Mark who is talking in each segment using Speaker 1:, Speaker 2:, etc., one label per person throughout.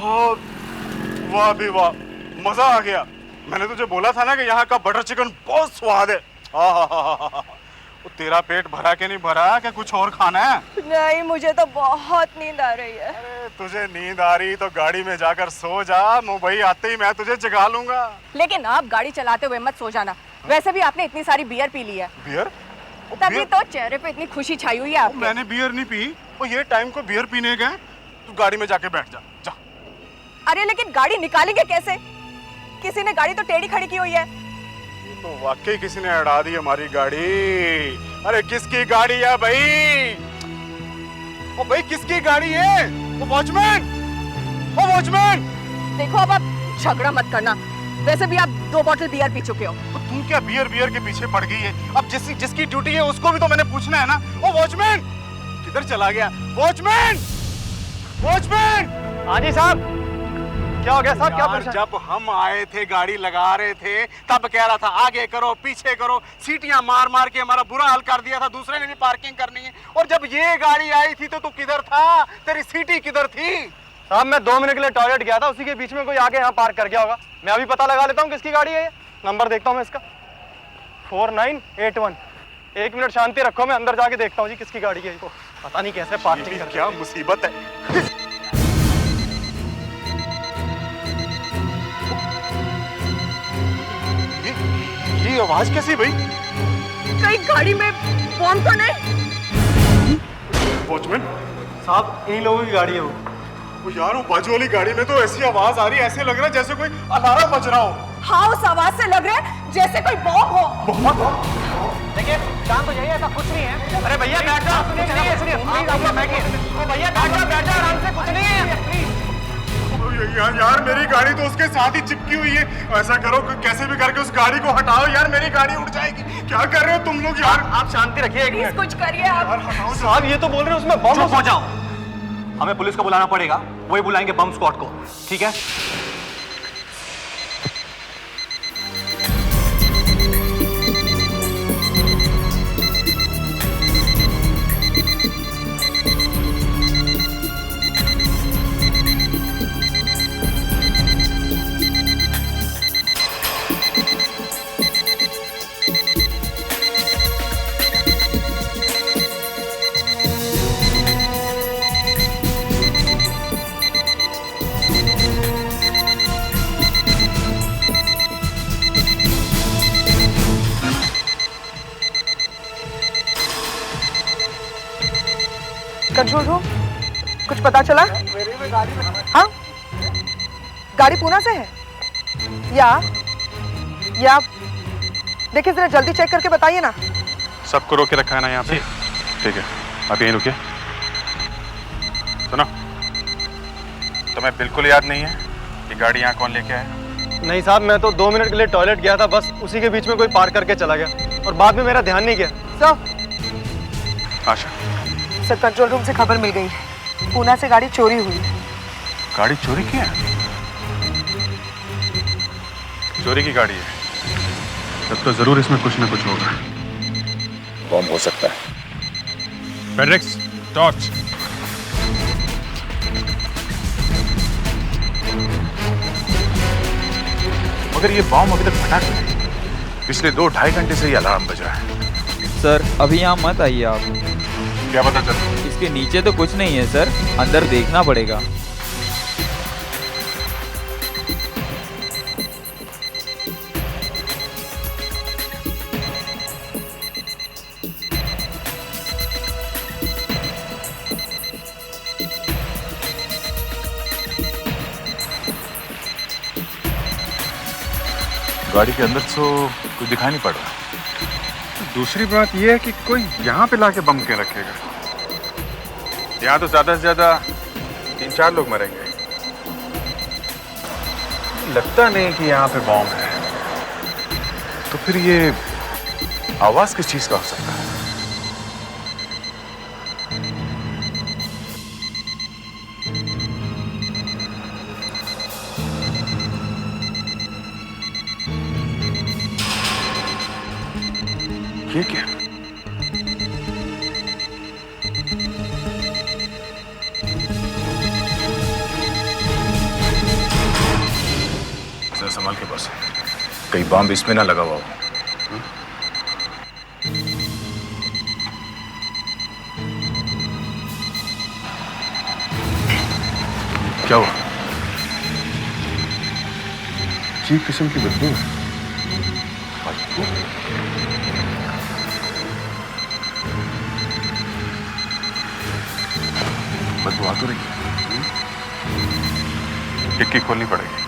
Speaker 1: हाँ, वाह भी वाह, मजा आ गया। मैंने तुझे बोला था ना कि यहाँ का बटर चिकन बहुत स्वाद है। हाँ, तेरा पेट भरा के नहीं भरा, क्या कुछ और खाना है?
Speaker 2: नहीं, मुझे तो बहुत नींद आ रही है।
Speaker 1: अरे तुझे नींद आ रही तो गाड़ी में जाकर सो जा, मुंबई आते ही मैं तुझे जगा लूंगा।
Speaker 2: लेकिन आप गाड़ी चलाते हुए मत सो जाना। वैसे भी आपने इतनी सारी बियर पी ली है।
Speaker 1: बियर?
Speaker 2: तभी तो चेहरे पे इतनी खुशी छाई हुई है आपके।
Speaker 1: मैंने बियर नहीं पी, वो ये टाइम को बियर पीने गए। तू गाड़ी में जाके बैठ जा, जा।
Speaker 2: अरे लेकिन गाड़ी निकालेंगे कैसे? किसी ने गाड़ी तो टेढ़ी खड़ी की हुई है।
Speaker 1: तो वाकई किसी ने अड़ा दी हमारी गाड़ी। अरे किसकी गाड़ी है भाई? ओ भाई किसकी गाड़ी है? वो वॉचमैन, ओ वॉचमैन।
Speaker 2: देखो अब आप झगड़ा मत करना। वैसे भी आप 2 बॉटल बियर पी चुके हो।
Speaker 1: तो तू क्या बियर के पीछे पड़ गई है? अब जिसकी ड्यूटी है उसको भी तो मैंने पूछना है ना। ओ वॉचमैन किधर चला गया? Watchman, watchman.
Speaker 3: हाँ जी साहब, क्या हो गया साहब? क्या पूछा?
Speaker 1: जब हम आए थे गाड़ी लगा रहे थे तब कह रहा था आगे करो पीछे करो, सीटियां मार मार के हमारा बुरा हाल कर दिया था। दूसरे ने भी पार्किंग करनी है। और जब ये गाड़ी आई थी तो तू किधर था? तेरी सीटी किधर थी?
Speaker 3: साहब मैं 2 मिनट के लिए टॉयलेट गया था, उसी के बीच में कोई आके यहाँ पार्क कर गया होगा। मैं अभी पता लगा लेता हूँ किसकी गाड़ी है ये। नंबर देखता हूँ मैं इसका, 4981। 1 मिनट शांति रखो, मैं अंदर जाके देखता हूँ जी किसकी गाड़ी है। पता नहीं कैसे पार्किंग कर।
Speaker 1: क्या मुसीबत है। ये आवाज कैसी भाई?
Speaker 2: कहीं गाड़ी में बॉम्ब तो नहीं?
Speaker 1: वॉचमैन
Speaker 3: साहब इन्हीं लोगों की गाड़ी है
Speaker 1: वो यार, वो बाजू वाली गाड़ी में तो ऐसी आवाज आ रही है, ऐसे लग रहा है जैसे कोई अलार्म बज रहा हो।
Speaker 2: हाँ, उस आवाज से लग रहा है जैसे कोई बॉम्ब हो।
Speaker 1: बहुत।
Speaker 3: देखिए शांत हो जाइए, ऐसा कुछ नहीं है। अरे भैया बैठ जाओ, कुछ नहीं है। भैया बैठ जाओ आराम से, कुछ नहीं है।
Speaker 1: यार मेरी गाड़ी तो उसके साथ ही चिपकी हुई है। ऐसा करो कि कैसे भी करके उस गाड़ी को हटाओ यार, मेरी गाड़ी उड़ जाएगी। क्या कर रहे हो तुम लोग यार?
Speaker 3: आप शांति रखिए, एक मिनट।
Speaker 2: कुछ करिए आप।
Speaker 3: साहब ये तो बोल रहे हैं उसमें बम
Speaker 4: हो जाओ। हमें पुलिस को बुलाना पड़ेगा, वही बुलाएंगे बम स्क्वाड को, ठीक है?
Speaker 2: कंट्रोल रूम, कुछ पता चला? हाँ, गाड़ी पूना से है या देखिए जरा जल्दी चेक करके बताइए ना।
Speaker 1: सबको रोके रखा है ना यहाँ पे? ठीक है, आप यहीं रुकिए। सुनो, तुम्हें बिल्कुल याद नहीं है कि गाड़ी यहाँ कौन लेके आया?
Speaker 3: नहीं साहब, मैं तो 2 मिनट के लिए टॉयलेट गया था, बस उसी के बीच में कोई पार्क करके चला गया और बाद में मेरा ध्यान नहीं गया।
Speaker 2: सर,
Speaker 1: आशा,
Speaker 2: सर कंट्रोल रूम से खबर मिल गई है, पूना से गाड़ी चोरी हुई है।
Speaker 1: गाड़ी चोरी की है? चोरी की गाड़ी है, तब तो जरूर इसमें कुछ ना कुछ होगा।
Speaker 5: बम हो सकता है।
Speaker 1: फेड्रिक्स, टॉर्च। मगर ये बॉम्ब अभी तक फटा क्यों नहीं? पिछले 2-2.5 घंटे से ये अलार्म बज रहा है।
Speaker 6: सर अभी यहाँ मत आइए आप।
Speaker 1: क्या पता चला?
Speaker 6: इसके नीचे तो कुछ नहीं है सर, अंदर देखना पड़ेगा।
Speaker 5: गाड़ी के अंदर तो कुछ दिखाई नहीं पड़ रहा।
Speaker 1: दूसरी बात यह है कि कोई यहाँ पे लाके बम के रखेगा। यहाँ तो ज्यादा से ज्यादा 3-4 लोग मरेंगे। लगता नहीं कि यहाँ पे बॉम्ब है।
Speaker 5: तो फिर ये आवाज किस चीज का हो सकता है? ये क्या? संभाल के बस, कहीं बम इसमें ना लगा हुआ हो। क्या हुआ?
Speaker 7: अजीब किस्म की बदबू।
Speaker 5: बदबू आ तो रही है। डिक्की खोलनी पड़ेगी।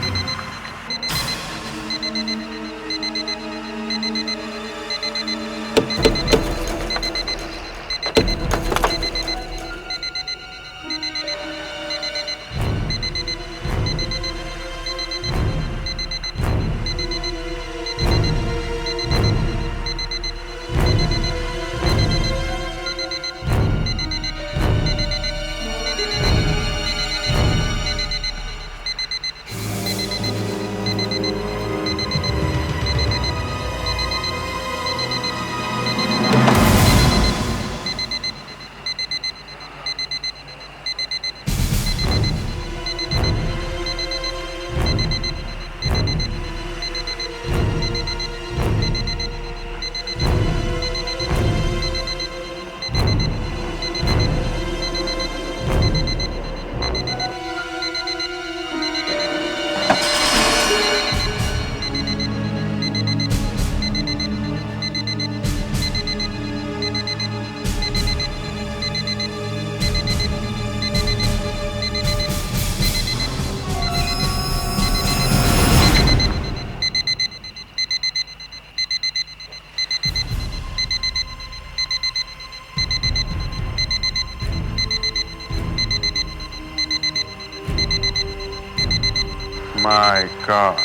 Speaker 7: My God.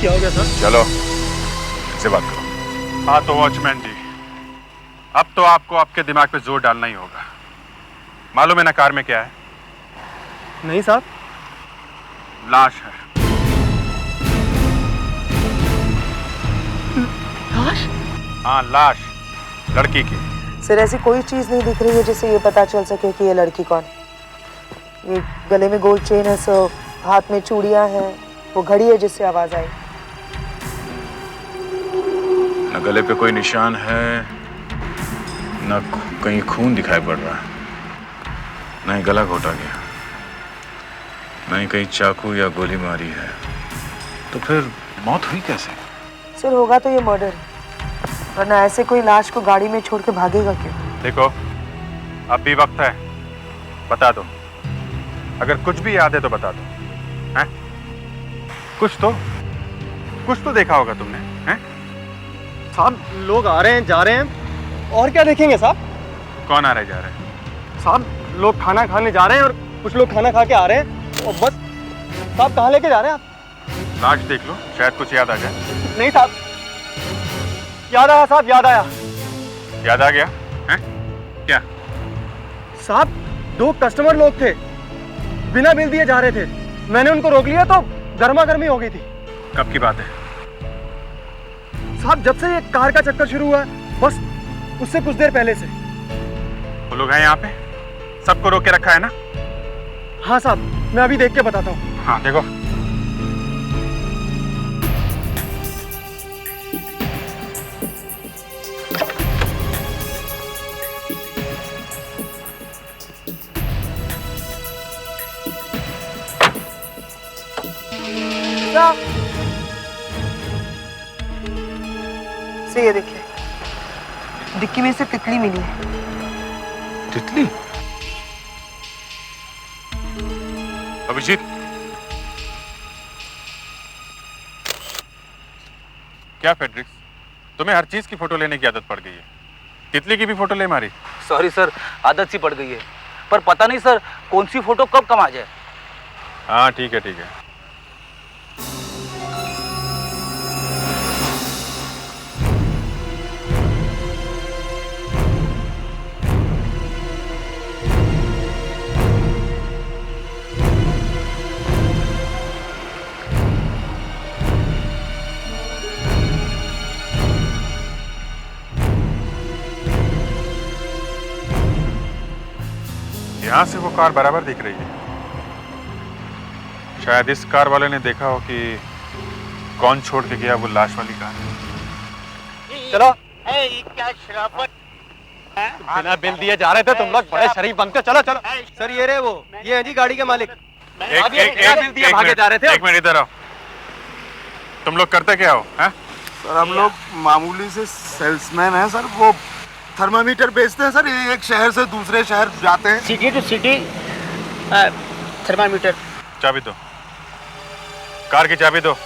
Speaker 3: क्या हो गया सर?
Speaker 5: चलो इनसे बात करो।
Speaker 7: हाँ तो वॉचमैन जी, अब तो आपको आपके दिमाग पे जोर डालना ही होगा। मालूम है ना कार में क्या है?
Speaker 3: नहीं साहब।
Speaker 7: लाश है।
Speaker 2: लाश?
Speaker 7: हाँ लाश, लड़की की।
Speaker 2: सर ऐसी कोई चीज नहीं दिख रही है जिससे ये पता चल सके कि ये लड़की कौन। ये गले में गोल्ड चेन है, सो हाथ में चूड़ियां हैं, वो घड़ी है जिससे आवाज आई।
Speaker 5: न गले पे कोई निशान है, न कहीं खून दिखाई पड़ रहा है, न ही गला घोटा गया, न ही कहीं चाकू या गोली मारी है। तो फिर मौत हुई कैसे?
Speaker 2: सर होगा तो ये मर्डर है, वरना ऐसे कोई लाश को गाड़ी में छोड़ के भागेगा क्यों?
Speaker 7: देखो अब भी वक्त है, बता दो। अगर कुछ भी याद है तो बता दो। हैं? कुछ तो देखा होगा तुमने, हैं?
Speaker 3: साहब लोग आ रहे हैं जा रहे हैं, और क्या देखेंगे साहब?
Speaker 7: कौन आ रहे जा रहे हैं?
Speaker 3: साहब लोग खाना खाने जा रहे हैं और कुछ लोग खाना खा के आ रहे हैं और बस। साहब कहाँ लेके जा रहे हैं आप?
Speaker 7: लाश देख लो, शायद कुछ याद आ जाए।
Speaker 3: नहीं साहब, याद आया साहब, याद आया।
Speaker 7: याद आ गया? हैं? क्या?
Speaker 3: साहब 2 कस्टमर लोग थे, बिना बिल दिए जा रहे थे। मैंने उनको रोक लिया तो गर्मा गर्मी हो गई थी।
Speaker 7: कब की बात है?
Speaker 3: साहब जब से ये कार का चक्कर शुरू हुआ है, बस उससे कुछ देर पहले से।
Speaker 7: वो लोग हैं यहाँ पे? सबको रोक के रखा है ना?
Speaker 3: हाँ साहब, मैं अभी देख के बताता हूँ।
Speaker 7: हाँ देखो।
Speaker 2: से ये देखिए, डिक्की में से तितली मिली है।
Speaker 5: तितली?
Speaker 7: अभिजीत, क्या फेड्रिक्स, तुम्हें हर चीज की फोटो लेने की आदत पड़ गई है। तितली की भी फोटो ले मारी?
Speaker 8: सॉरी सर, आदत सी पड़ गई है, पर पता नहीं सर कौन सी फोटो कब कम आ जाए।
Speaker 7: हाँ ठीक है ठीक है। यहाँ से वो कार बराबर दिख रही है। शायद इस कार वाले ने देखा हो कि कौन छोड़ के गया वो लाश वाली कार।
Speaker 3: चलो बिना बिल दिए जा रहे थे तुम लोग, बड़े शरीफ बनते। चलो चलो सर, ये रहे वो, ये है जी गाड़ी के मालिक।
Speaker 7: एक मिनट इधर आओ। तुम लोग करते क्या हो? हैं?
Speaker 1: सर हम लोग मामूली से सेल्समैन हैं सर। वो थर्मामीटर बेचते हैं सर, एक शहर से दूसरे शहर जाते हैं।
Speaker 3: City to city thermometer.
Speaker 7: चाबी दो, कार की चाबी दो।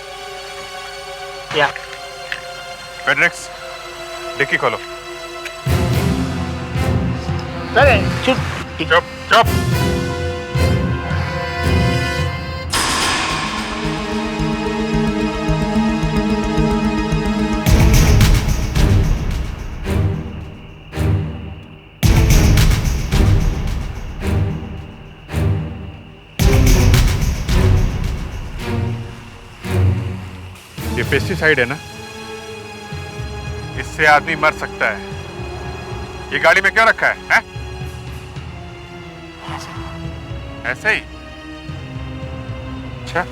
Speaker 3: या
Speaker 7: पेड्रिक्स, डिक्की खोलो।
Speaker 3: सर चुप
Speaker 7: चुप चुप। ये पेस्टिसाइड है ना, इससे आदमी मर सकता है। ये गाड़ी में क्यों रखा है? ऐसे ही? अच्छा,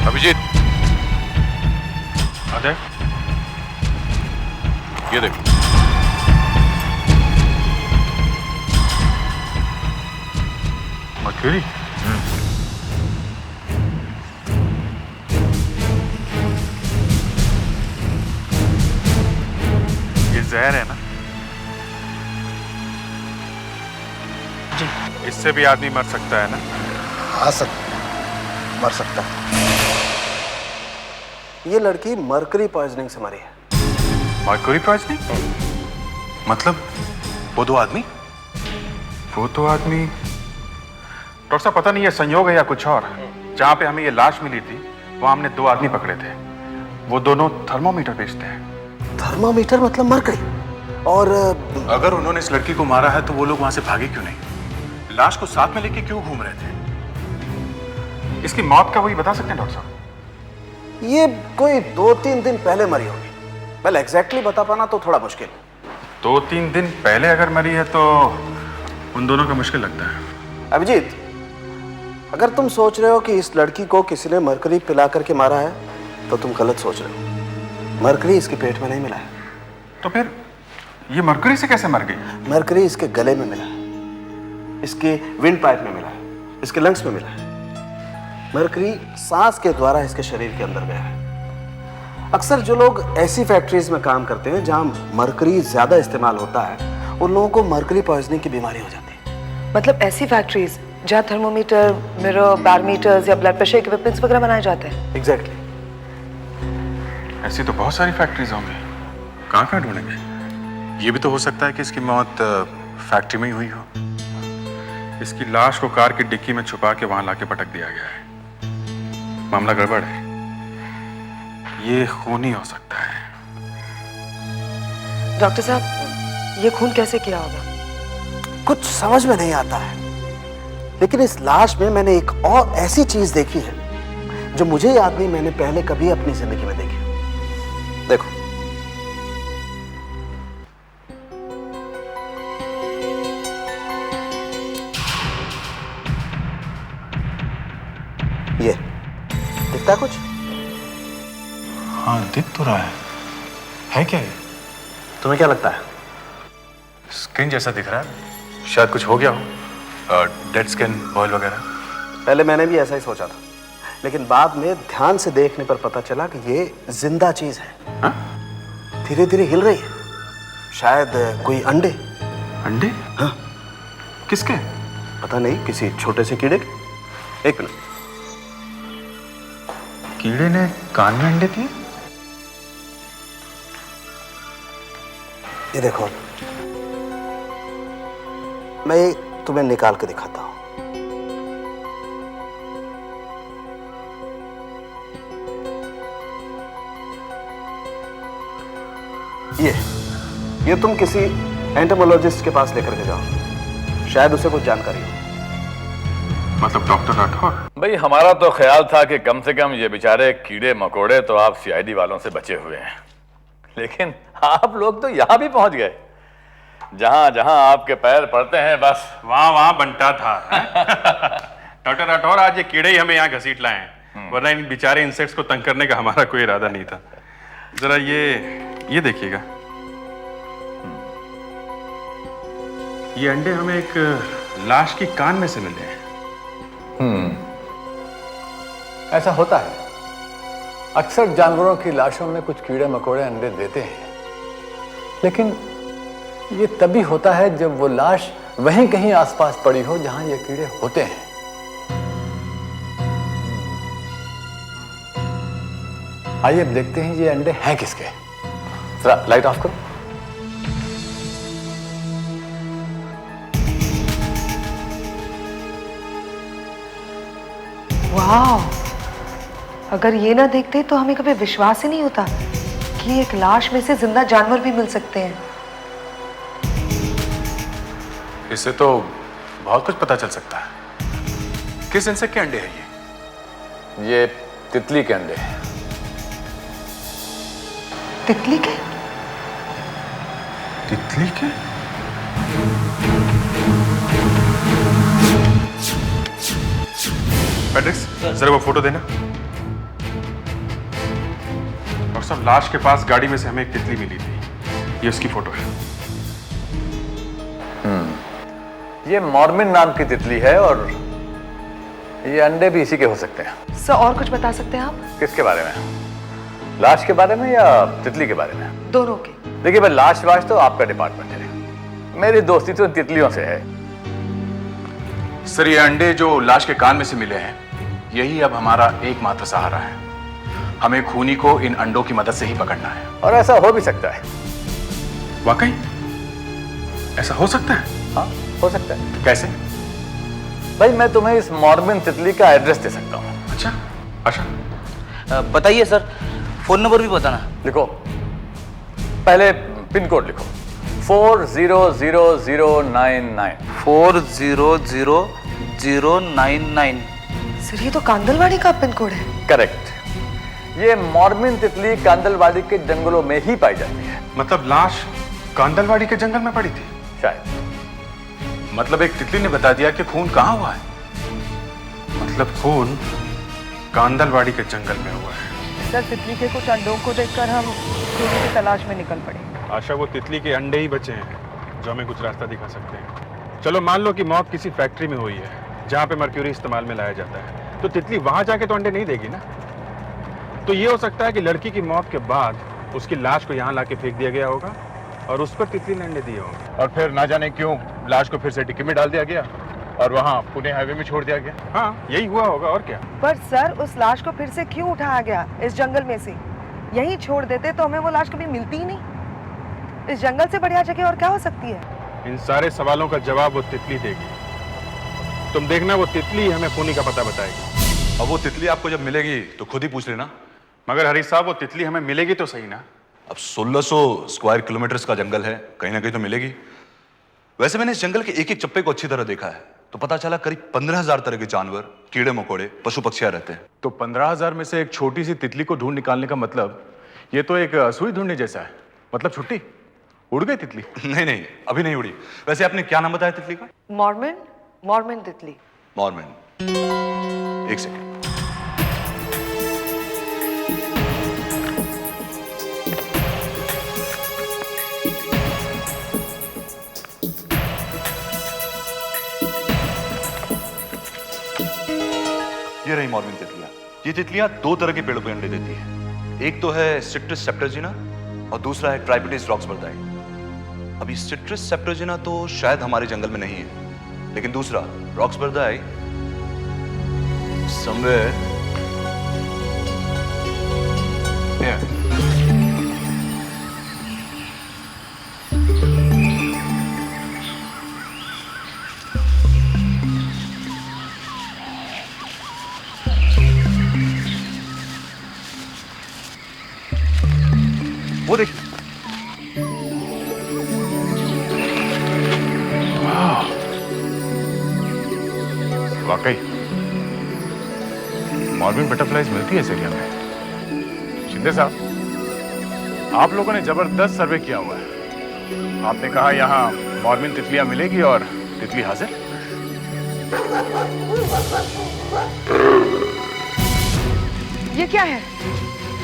Speaker 5: अभिजीत,
Speaker 7: अजय,
Speaker 5: ये देख।
Speaker 7: मर्क्यूरी। ये जहर है ना? जी। इससे भी आदमी मर सकता है ना?
Speaker 1: हाँ सर, मर सकता है। ये लड़की मरकरी पॉइजनिंग से मरी है।
Speaker 7: Mercury poisoning?
Speaker 5: मतलब वो दो आदमी?
Speaker 7: वो तो आदमी डॉक्टर साहब, पता नहीं ये संयोग है या कुछ और। जहाँ पे हमें ये लाश मिली थी वहाँ हमने दो आदमी पकड़े थे। वो दोनों थर्मोमीटर बेचते हैं।
Speaker 1: थर्मामीटर मतलब मरकरी? और
Speaker 5: अगर उन्होंने इस लड़की को मारा है तो वो लोग वहां से भागे क्यों नहीं? लाश को साथ में लेके क्यों घूम रहे थे?
Speaker 7: इसकी मौत का वही बता सकते हैं डॉक्टर साहब?
Speaker 1: ये कोई 2-3 दिन पहले मरी होगी। वेल एग्जैक्टली बता पाना तो थोड़ा मुश्किल।
Speaker 7: 2-3 दिन पहले अगर मरी है तो उन दोनों का मुश्किल लगता है।
Speaker 1: अभिजीत, अगर तुम सोच रहे हो कि इस लड़की को किसी ने मरकरी पिला करके मारा है तो तुम गलत सोच रहे हो। मरकरी इसके पेट में नहीं मिला है।
Speaker 7: तो फिर ये मर्क्यूरी से कैसे मर गई?
Speaker 1: मरकरी इसके गले में मिला है, इसके विंड पाइप में मिला है, इसके लंग्स में मिला है। मरकरी सांस के द्वारा इसके शरीर के अंदर गया है। अक्सर जो लोग ऐसी फैक्ट्रीज में काम करते हैं जहां मरकरी ज्यादा इस्तेमाल होता है, उन लोगों को मरकरी पॉइजनिंग की बीमारी हो जाती है।
Speaker 2: मतलब ऐसी फैक्ट्रीज जहाँ थर्मोमीटर, मिरर, बैरोमीटर्स या ब्लड प्रेशर इक्विपमेंट्स वगैरह बनाए जाते हैं।
Speaker 1: एग्जैक्टली।
Speaker 7: ऐसी तो बहुत सारी फैक्ट्रीज होंगी, कहाँ कहाँ ढूंढेंगे?
Speaker 5: ये भी तो हो सकता है कि इसकी मौत फैक्ट्री में ही हुई हो।
Speaker 7: इसकी लाश को कार की डिक्की में छुपा के वहां लाके पटक दिया गया है। मामला गड़बड़ है, ये खून ही हो सकता है।
Speaker 2: डॉक्टर साहब, ये खून कैसे किया होगा?
Speaker 1: कुछ समझ में नहीं आता है, लेकिन इस लाश में मैंने एक और ऐसी चीज देखी है जो मुझे याद नहीं मैंने पहले कभी अपनी जिंदगी में देखी। देखो, ये दिखता है कुछ?
Speaker 5: हाँ, दिख तो रहा है क्या ये?
Speaker 1: तुम्हें क्या लगता है?
Speaker 5: स्किन जैसा दिख रहा है, शायद कुछ हो गया हो, डेड स्किन, बॉयल वगैरह।
Speaker 1: पहले मैंने भी ऐसा ही सोचा था, लेकिन बाद में ध्यान से देखने पर पता चला कि ये जिंदा चीज है। धीरे धीरे हिल रही है, शायद कोई अंडे।
Speaker 7: अंडे?
Speaker 1: हाँ।
Speaker 7: किसके?
Speaker 1: पता नहीं, किसी छोटे से कीड़े के। एक मिनट,
Speaker 7: कीड़े ने कान में अंडे दिए?
Speaker 1: ये देखो, मैं ये तुम्हें निकाल के दिखाता हूं।
Speaker 9: ये तुम किसी एंटोमोलॉजिस्ट के पास लेकर के जाओ, शायद उसे कुछ जानकारी हो।
Speaker 7: मतलब डॉक्टर राठौर?
Speaker 5: भाई हमारा तो ख्याल था कि कम से कम ये बेचारे कीड़े मकोड़े तो आप सीआईडी वालों से बचे हुए हैं, लेकिन आप लोग तो यहाँ भी पहुंच गए। जहां जहां आपके पैर पड़ते हैं बस
Speaker 7: वहां वहां बंटा था। डॉक्टर राठौर, आज ये कीड़े ही हमें यहाँ घसीट लाए हैं, वरना इन बेचारे इंसेक्ट्स को तंग करने का हमारा कोई इरादा नहीं था। जरा ये देखिएगा, ये अंडे हमें एक लाश की कान में से मिले हैं।
Speaker 10: ऐसा होता है, अक्सर जानवरों की लाशों में कुछ कीड़े मकोड़े अंडे देते हैं, लेकिन ये तभी होता है जब वो लाश वहीं कहीं आसपास पड़ी हो जहां ये कीड़े होते हैं। आइए अब देखते हैं ये अंडे हैं किसके। जरा लाइट ऑफ करो।
Speaker 2: वाह, अगर ये ना देखते तो हमें कभी विश्वास ही नहीं होता कि एक लाश में से जिंदा जानवर भी मिल सकते हैं।
Speaker 7: इससे तो बहुत कुछ पता चल सकता है। किस इंसेक्ट के अंडे हैं
Speaker 10: ये तितली के अंडे हैं।
Speaker 2: तितली के?
Speaker 7: तितली के? पैट्रिक्स, जरा वो फोटो देना। और सब लाश के पास गाड़ी में से हमें एक तितली मिली थी, ये उसकी फोटो है।
Speaker 10: ये मॉर्मिन नाम की तितली है और ये अंडे भी इसी के हो सकते हैं।
Speaker 2: सर और कुछ बता सकते हैं आप?
Speaker 10: किसके बारे में? लाश के बारे में या तितली के बारे में?
Speaker 2: दोनों के।
Speaker 10: देखिए भाई, लाश वाश तो आपका डिपार्टमेंट है, मेरी दोस्ती तो तितलियों से है।
Speaker 5: सर ये अंडे जो लाश के कान में से मिले हैं, यही अब हमारा एकमात्र सहारा है। हमें खूनी को इन अंडों की मदद से ही पकड़ना है।
Speaker 10: और ऐसा हो भी सकता है।
Speaker 7: वाकई ऐसा हो सकता है?
Speaker 10: हाँ, हो सकता है।
Speaker 5: कैसे?
Speaker 10: भाई मैं तुम्हें इस मॉर्मिन तितली का एड्रेस दे सकता हूँ।
Speaker 7: अच्छा अच्छा,
Speaker 8: बताइए सर, फोन नंबर भी बताना।
Speaker 10: लिखो, पहले पिन कोड लिखो, 400099।
Speaker 8: 400099।
Speaker 2: सर ये तो कांदलवाड़ी का पिन कोड है।
Speaker 10: करेक्ट। ये मॉर्मिन तितली कांदलवाड़ी के जंगलों में ही पाई जाती है।
Speaker 7: मतलब लाश कांदलवाड़ी के जंगल में पड़ी थी?
Speaker 10: शायद।
Speaker 5: मतलब एक तितली ने बता दिया कि खून कहाँ हुआ है?
Speaker 7: मतलब खून कांदलवाड़ी के जंगल में हुआ है।
Speaker 2: सर तितली के कुछ अंडों को देखकर हम खूनी की तलाश में निकल पड़े।
Speaker 7: आशा, वो तितली के अंडे ही बचे हैं जो हमें कुछ रास्ता दिखा सकते हैं। चलो मान लो कि मौत किसी फैक्ट्री में हुई है जहाँ पे मर्क्यूरी इस्तेमाल में लाया जाता है, तो तितली वहां जाके तो अंडे नहीं देगी ना। तो ये हो सकता है कि लड़की की मौत के बाद उसकी लाश को यहाँ लाके फेंक दिया गया होगा और उस पर तितली ने अंडे दिए होंगे, और फिर ना जाने क्यों लाश को फिर से डिक्की में डाल दिया गया और वहाँ पुणे हाईवे में छोड़ दिया गया। हाँ, यही हुआ होगा और क्या।
Speaker 2: पर सर उस लाश को फिर से क्यों उठाया गया इस जंगल में से? यहीं छोड़ देते तो हमें वो लाश कभी मिलती ही नहीं। इस जंगल से बढ़िया जगह और क्या हो सकती है?
Speaker 7: इन सारे सवालों का जवाब वो तितली देगी। तुम देखना, वो तितली हमें खूनी का पता बताएगी।
Speaker 4: अब वो तितली आपको जब मिलेगी तो खुद ही पूछ लेना।
Speaker 7: मगर हरीश साहब, वो तितली हमें मिलेगी तो सही ना?
Speaker 4: अब 1600 स्क्वायर किलोमीटर का जंगल है, कहीं ना कहीं तो मिलेगी। वैसे मैंने इस जंगल के एक एक चप्पे को अच्छी तरह देखा है, तो पता चला करीब 15,000 तरह के जानवर, कीड़े मकोड़े, पशु पक्षियां रहते हैं।
Speaker 5: तो 15,000 में से एक छोटी सी तितली को ढूंढ निकालने का मतलब, ये तो एक सुई ढूंढने जैसा है। मतलब छुट्टी उड़ गई तितली?
Speaker 4: नहीं नहीं, अभी नहीं उड़ी। वैसे आपने क्या नाम बताया तितली का?
Speaker 2: मॉर्मिन। मॉर्मिन तितली।
Speaker 4: मॉर्मिन। एक सेकेंड। ये रही मॉर्मिन तितलियां। ये तितलियां दो तरह के पेड़ों पे अंडे देती हैं। एक तो है सिट्रस सेप्टर्जिना और दूसरा है ट्राइपेटिस रॉक्सबर्दाई। अभी सिट्रस सेप्टर्जिना तो शायद हमारे जंगल में नहीं है, लेकिन दूसरा रॉक्सबर्दाई समवेयर हियर। वो देखिए,
Speaker 5: वाकई मॉर्बिन बटरफ्लाइज मिलती है इस एरिया में। शिंदे साहब, आप लोगों ने जबरदस्त सर्वे किया हुआ है। आपने कहा यहाँ मॉर्बिन तितलियां मिलेगी और तितली हाजिर।
Speaker 2: ये क्या है?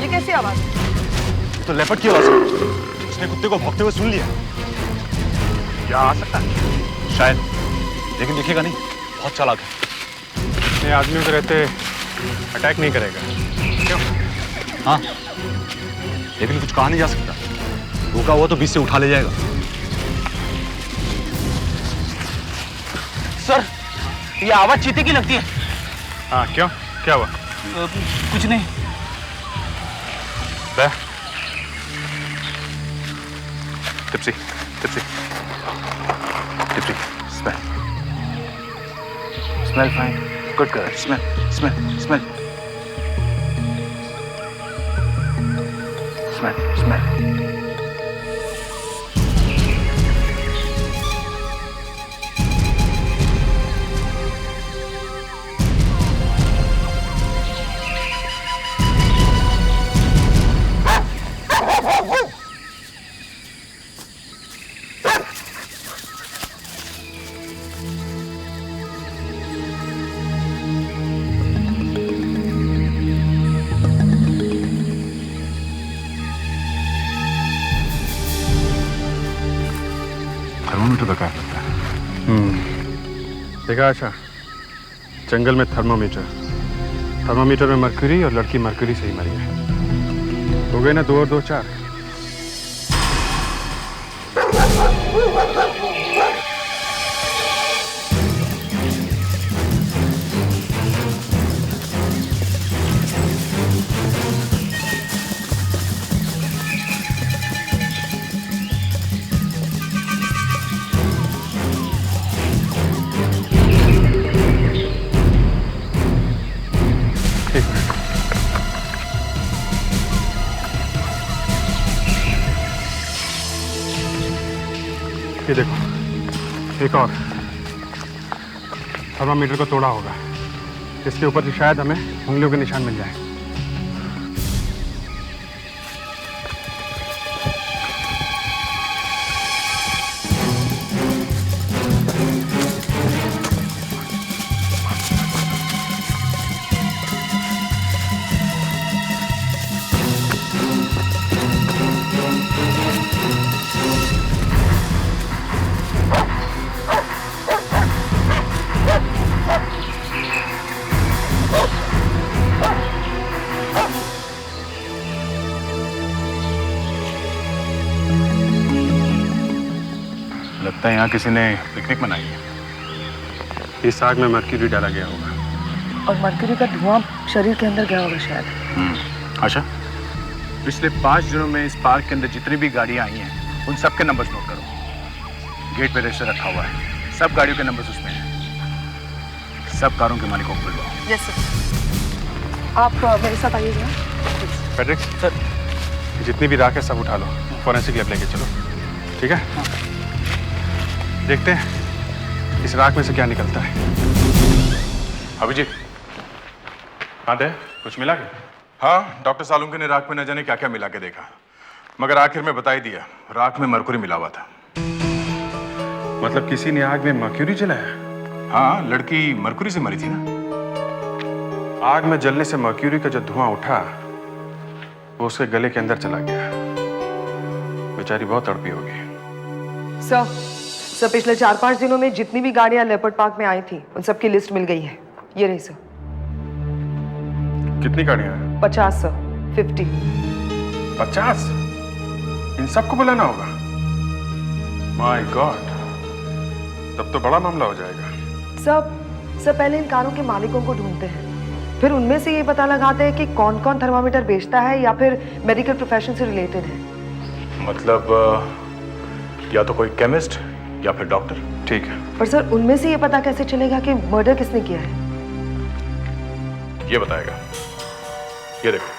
Speaker 2: ये कैसी आवाज?
Speaker 3: तो लेपर्ड की आवाज है। उसने कुत्ते को भौंकते हुए सुन लिया।
Speaker 5: यहाँ आ सकता है शायद,
Speaker 3: लेकिन दिखेगा नहीं, बहुत चालाक है।
Speaker 7: अपने आदमियों के रहते अटैक नहीं करेगा। क्यों?
Speaker 3: हाँ, लेकिन कुछ कहा नहीं जा सकता। रोका हुआ तो बीच से उठा ले जाएगा।
Speaker 8: सर, ये आवाज चीते की लगती है।
Speaker 7: हाँ, क्यों? क्या हुआ?
Speaker 8: कुछ नहीं।
Speaker 7: Tipsy, tipsy, tipsy, smell, smell fine, good girl, smell, smell, smell, smell, smell. Thermometer बेकार लगता है। देखा अच्छा, जंगल में थर्मोमीटर में मरकरी और लड़की मरकरी से ही मरी है। हो गए ना 2 और 2 4। ये देखो, एक और थर्मामीटर को तोड़ा होगा। इसके ऊपर से शायद हमें उंगलियों के निशान मिल जाए। लगता है यहाँ किसी ने पिकनिक मनाई है। इस आग में मरकरी डाला गया होगा।
Speaker 2: और मरकरी का धुआं शरीर के अंदर गया होगा शायद।
Speaker 5: अच्छा, पिछले 5 दिनों में इस पार्क के अंदर जितनी भी गाड़ियाँ आई हैं उन सब के नंबर्स नोट करो। गेट पे रजिस्टर रखा हुआ है, सब गाड़ियों के नंबर्स उसमें हैं। सब कारों के मालिकों को बुलवाओ।
Speaker 2: Yes sir. आप मेरे साथ आइएगा।
Speaker 7: पैट्रिक सर, जितनी भी राख है सब उठा लो, फॉरेंसिक लैब लेके चलो। ठीक है? देखते हैं इस राख में से क्या निकलता है। अभिजीत, हाँ दे, कुछ मिला क्या? हाँ, डॉक्टर सालुंके ने राख में न जाने क्या क्या मिला के देखा, मगर आखिर में बता ही दिया, राख में मरकुरी मिला हुआ था। मतलब किसी ने आग में मर्क्यूरी जलाया? हाँ, लड़की मरकुरी से मरी थी ना। आग में जलने से मर्क्यूरी का जो धुआं उठा वो उसके गले के अंदर चला गया। बेचारी बहुत तड़पी होगी।
Speaker 2: सर, पिछले 4-5 दिनों में जितनी भी गाड़ियां लेपर्ड पार्क में आई थी उन सबकी लिस्ट मिल गई है। ये रही सर।
Speaker 7: कितनी गाड़ियां हैं?
Speaker 2: 50 सर। 50।
Speaker 7: 50? इन सबको बुलाना होगा? माय गॉड, तब तो बड़ा मामला हो जाएगा।
Speaker 2: सर पहले इन कारों के मालिकों को ढूंढते हैं, फिर उनमें से ये पता लगाते हैं कि कौन कौन थर्मामीटर बेचता है या फिर मेडिकल प्रोफेशन से रिलेटेड है।
Speaker 5: मतलब या तो कोई केमिस्ट या फिर डॉक्टर।
Speaker 7: ठीक है,
Speaker 2: पर सर उनमें से ये पता कैसे चलेगा कि मर्डर किसने किया है?
Speaker 5: ये बताएगा। ये देखो,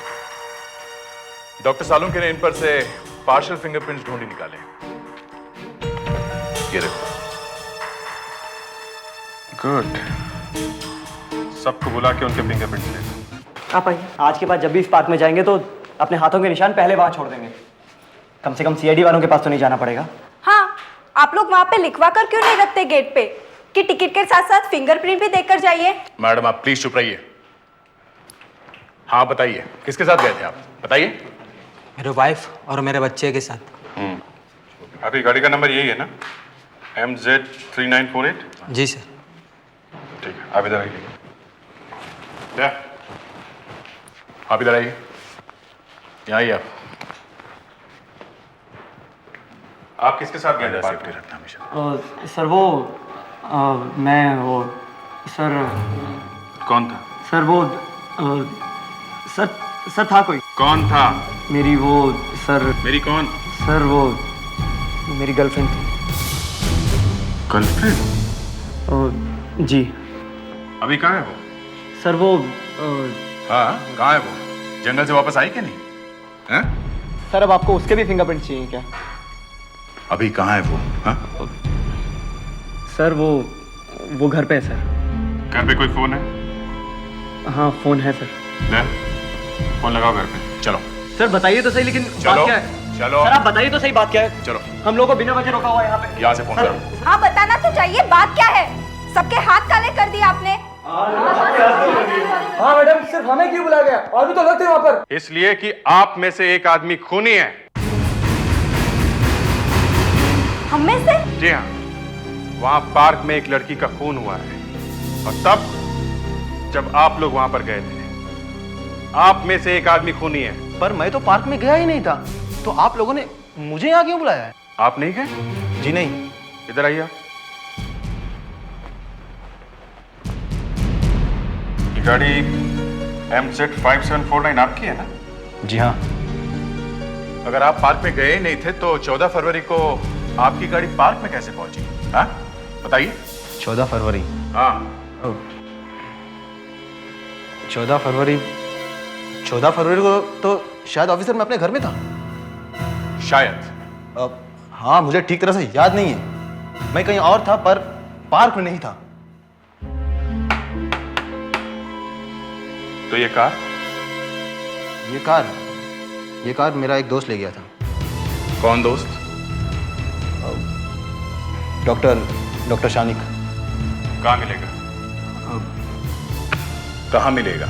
Speaker 5: डॉक्टर सालुंके ने इन पर से पार्शियल फिंगरप्रिंट्स ढूंढी निकाले। ये देखो।
Speaker 7: गुड। सबको बुला के उनके फिंगरप्रिंट्स लेगा।
Speaker 3: आप आइए। आज के बाद जब भी इस पार्क में जाएंगे तो अपने हाथों के निशान पहले वहां छोड़ देंगे। कम से कम सीआईडी वालों के पास तो नहीं जाना पड़ेगा।
Speaker 11: हाँ, आप लोग वहाँ पे लिखवा कर क्यों नहीं रखते गेट पे कि टिकट के साथ साथ फिंगरप्रिंट भी देकर जाइए?
Speaker 5: मैडम आप प्लीज चुप रहिए। हाँ बताइए, किसके साथ गए थे आप? बताइए।
Speaker 3: मेरे वाइफ और मेरे बच्चे के साथ।
Speaker 7: आपकी गाड़ी का नंबर यही है ना, MZ3948?
Speaker 3: जी सर।
Speaker 7: ठीक है, आप इधर आइए। क्या?
Speaker 5: आप इधर आइए, यहाँ आइए आप।
Speaker 7: आप किसके साथ गए थे?
Speaker 5: सेफ्टी रखना हमेशा।
Speaker 3: सर वो मैं वो सर
Speaker 7: कौन था?
Speaker 3: सर वो सर था कोई।
Speaker 7: कौन था?
Speaker 3: मेरी वो सर
Speaker 7: मेरी कौन?
Speaker 3: सर वो मेरी गर्लफ्रेंड थी।
Speaker 7: गर्लफ्रेंड?
Speaker 3: जी।
Speaker 7: अभी कहाँ है वो?
Speaker 3: सर वो
Speaker 5: हाँ, कहाँ है वो? जंगल से वापस आई कि नहीं? हैं?
Speaker 3: सर अब आपको उसके भी फिंगरप्रिंट चाहिए क्या?
Speaker 5: अभी कहाँ है वो? हाँ?
Speaker 3: सर वो घर पे है सर।
Speaker 7: घर पे कोई फोन है?
Speaker 3: हाँ फोन है सर।
Speaker 7: ले, फोन लगाओ घर पे।
Speaker 5: चलो
Speaker 3: सर बताइए तो सही, लेकिन बात क्या है?
Speaker 5: चलो
Speaker 3: सर आप बताइए तो सही, बात क्या है?
Speaker 5: चलो,
Speaker 3: हम लोगों को बिना वजह रोका हुआ है यहाँ पे।
Speaker 5: यहाँ से फोन करो।
Speaker 11: हाँ बताना तो चाहिए, बात क्या है? सबके हाथ काले कर दिए आपने।
Speaker 3: हाँ मैडम, सिर्फ हमें क्यों बुलाया गया? और भी तो लोग थे वहाँ पर।
Speaker 7: इसलिए कि आप में से एक आदमी खूनी है।
Speaker 11: हम में से?
Speaker 7: जी हाँ, वहां पार्क में एक लड़की का खून हुआ है और तब जब आप लोग वहां पर गए थे, आप में से एक आदमी खूनी है।
Speaker 9: पर मैं तो पार्क में गया ही नहीं था, तो आप लोगों ने मुझे यहाँ क्यों बुलाया है?
Speaker 7: आप नहीं गए?
Speaker 9: जी नहीं।
Speaker 7: इधर आइए आप। ये गाड़ी MZ5749 आपकी है ना?
Speaker 9: जी हाँ।
Speaker 5: अगर आप पार्क में गए नहीं थे तो 14 फरवरी को आपकी गाड़ी पार्क में कैसे पहुंची? हाँ बताइए।
Speaker 9: 14 फरवरी?
Speaker 5: हाँ
Speaker 9: 14 फरवरी को तो शायद ऑफिसर मैं अपने घर में था।
Speaker 5: शायद।
Speaker 9: हाँ मुझे ठीक तरह से याद नहीं है, मैं कहीं और था पर पार्क में नहीं था।
Speaker 7: तो ये कार?
Speaker 9: ये कार मेरा एक दोस्त ले गया था।
Speaker 5: कौन दोस्त?
Speaker 9: डॉक्टर शानिक।
Speaker 7: कहाँ मिलेगा?
Speaker 5: कहाँ मिलेगा?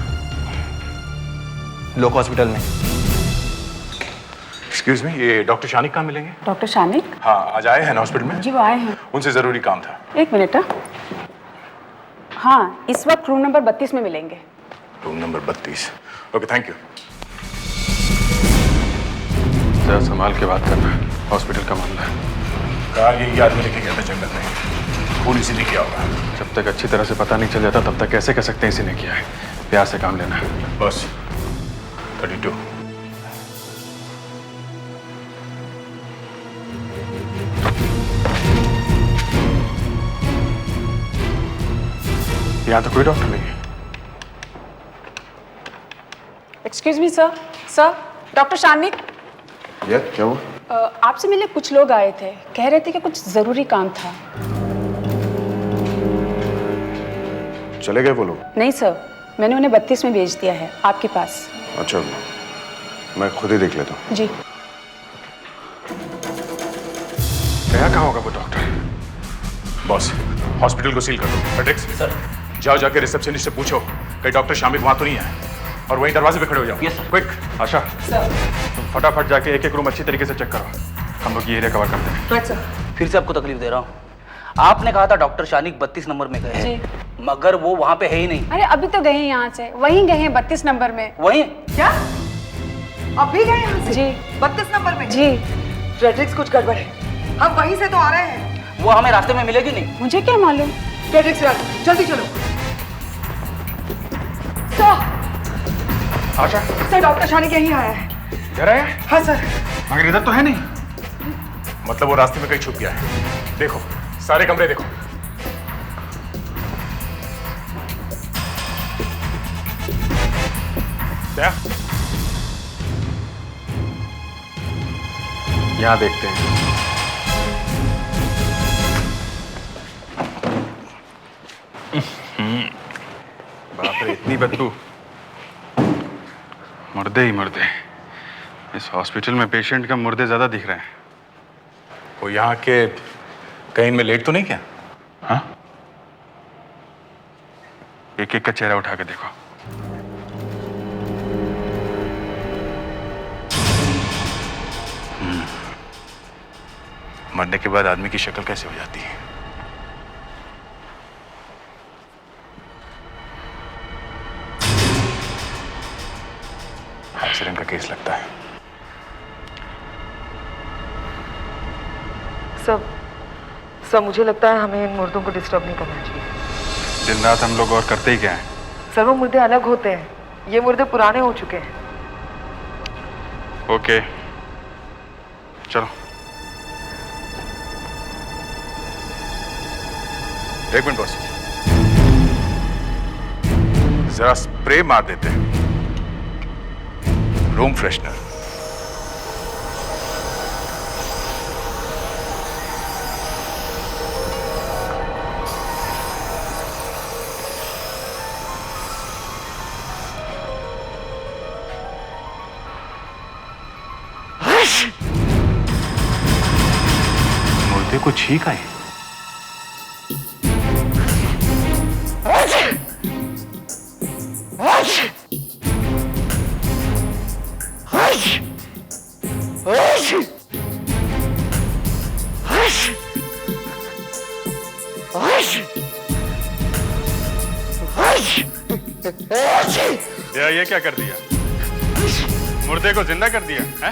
Speaker 9: लोक हॉस्पिटल में।
Speaker 5: एक्सक्यूज मी, ये डॉक्टर शानिक कहाँ मिलेंगे?
Speaker 11: डॉक्टर शानिक?
Speaker 5: हाँ आज आए हैं ना हॉस्पिटल में?
Speaker 11: जी वो आए हैं।
Speaker 5: उनसे जरूरी काम था।
Speaker 11: एक मिनट। हाँ इस वक्त रूम नंबर 32 में मिलेंगे।
Speaker 5: Room number 32। Okay thank you.
Speaker 7: जरा संभाल के बात करना, हॉस्पिटल का मामला है।
Speaker 5: कार यही आदमी लेके गया था जंगल में, खून इसी ने किया होगा।
Speaker 7: जब तक अच्छी तरह से पता नहीं चल जाता तब तक कैसे कह सकते हैं इसी ने किया है। प्यार से काम लेना है।
Speaker 5: बस 32।
Speaker 7: यहाँ तो कोई डॉक्टर नहीं है।
Speaker 11: Excuse me sir. Sir doctor शानिक।
Speaker 7: क्या हुआ?
Speaker 11: आपसे मिलने कुछ लोग आए थे, कह रहे थे कि कुछ जरूरी काम था।
Speaker 7: चले गए वो लोग?
Speaker 11: नहीं सर, मैंने उन्हें 32 में भेज दिया है आपके पास।
Speaker 7: अच्छा, मैं खुद ही देख लेता हूँ।
Speaker 11: जी।
Speaker 7: गया कहाँ होगा वो डॉक्टर?
Speaker 5: बॉस हॉस्पिटल को सील कर दो। पेट्रिक्स सर, जाओ जाके रिसेप्शनिस्ट से पूछो कहीं डॉक्टर शामिक वहां तो नहीं है, और वहीं दरवाजे पे खड़े हो जाओ।
Speaker 8: Yes sir.
Speaker 7: क्विक। आशा तुम फटाफट जाके एक एक रूम अच्छी तरीके से चेक करो, हम लोग ये एरिया कवर करते हैं।
Speaker 11: Right sir.
Speaker 8: फिर से आपको तकलीफ दे रहा हूँ। आपने कहा था डॉक्टर शानिक 32 नंबर में गए हैं, मगर वो वहां पे है ही नहीं।
Speaker 11: अरे अभी तो गए हैं यहाँ से, वहीं गए हैं 32 नंबर में।
Speaker 8: वहीं?
Speaker 2: क्या अभी गए यहाँ से?
Speaker 11: जी
Speaker 2: 32 नंबर में?
Speaker 11: जी।
Speaker 2: फ्रेडरिक्स कुछ गड़बड़ है, हम वहीं से तो आ रहे हैं।
Speaker 8: वो हमें रास्ते में मिलेगी नहीं।
Speaker 11: मुझे क्या मालूम।
Speaker 2: फ्रेडरिक्स जल्दी चलो। सर
Speaker 7: आशा
Speaker 2: सर डॉक्टर शानिक यहीं आया है।
Speaker 7: इधर आया?
Speaker 2: हाँ सर।
Speaker 7: मगर इधर तो है नहीं।
Speaker 5: मतलब वो रास्ते में कहीं छुप गया है। देखो सारे कमरे देखो। क्या?
Speaker 7: यहाँ देखते हैं। बाप रे, इतनी बदबू। मुर्दे ही मुर्दे। इस हॉस्पिटल में पेशेंट का मुर्दे ज्यादा दिख रहे हैं।
Speaker 5: वो यहाँ के कहीं में लेट तो नहीं क्या?
Speaker 7: हाँ, एक एक का चेहरा उठा के देखो।
Speaker 5: मरने के बाद आदमी की शक्ल कैसे हो जाती है? एक्सीडेंट का केस लगता है।
Speaker 2: सब मुझे लगता है हमें इन मुर्दों को डिस्टर्ब नहीं करना चाहिए।
Speaker 7: दिन रात हम लोग और करते ही क्या है?
Speaker 2: सर वो मुर्दे अलग होते हैं, ये मुर्दे पुराने हो चुके हैं।
Speaker 7: ओके, चलो।
Speaker 5: एक मिनट बॉस, जरा स्प्रे मार देते हैं, रूम फ्रेशनर।
Speaker 7: मुर्दे को छींक आए। ये क्या कर दिया? मुर्दे को जिंदा कर दिया है?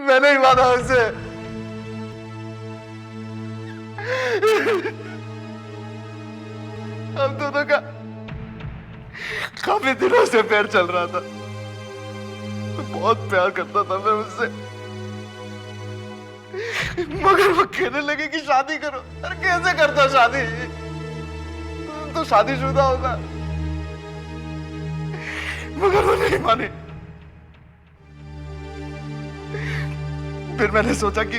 Speaker 1: मैंने ही माना उसे। हम दोनों का काफी दिनों से प्यार चल रहा था। बहुत प्यार करता था मैं उससे, मगर वो कहने लगे कि शादी करो। अरे कैसे करता शादी? तो शादीशुदा होगा। मगर वो नहीं माने। फिर मैंने सोचा कि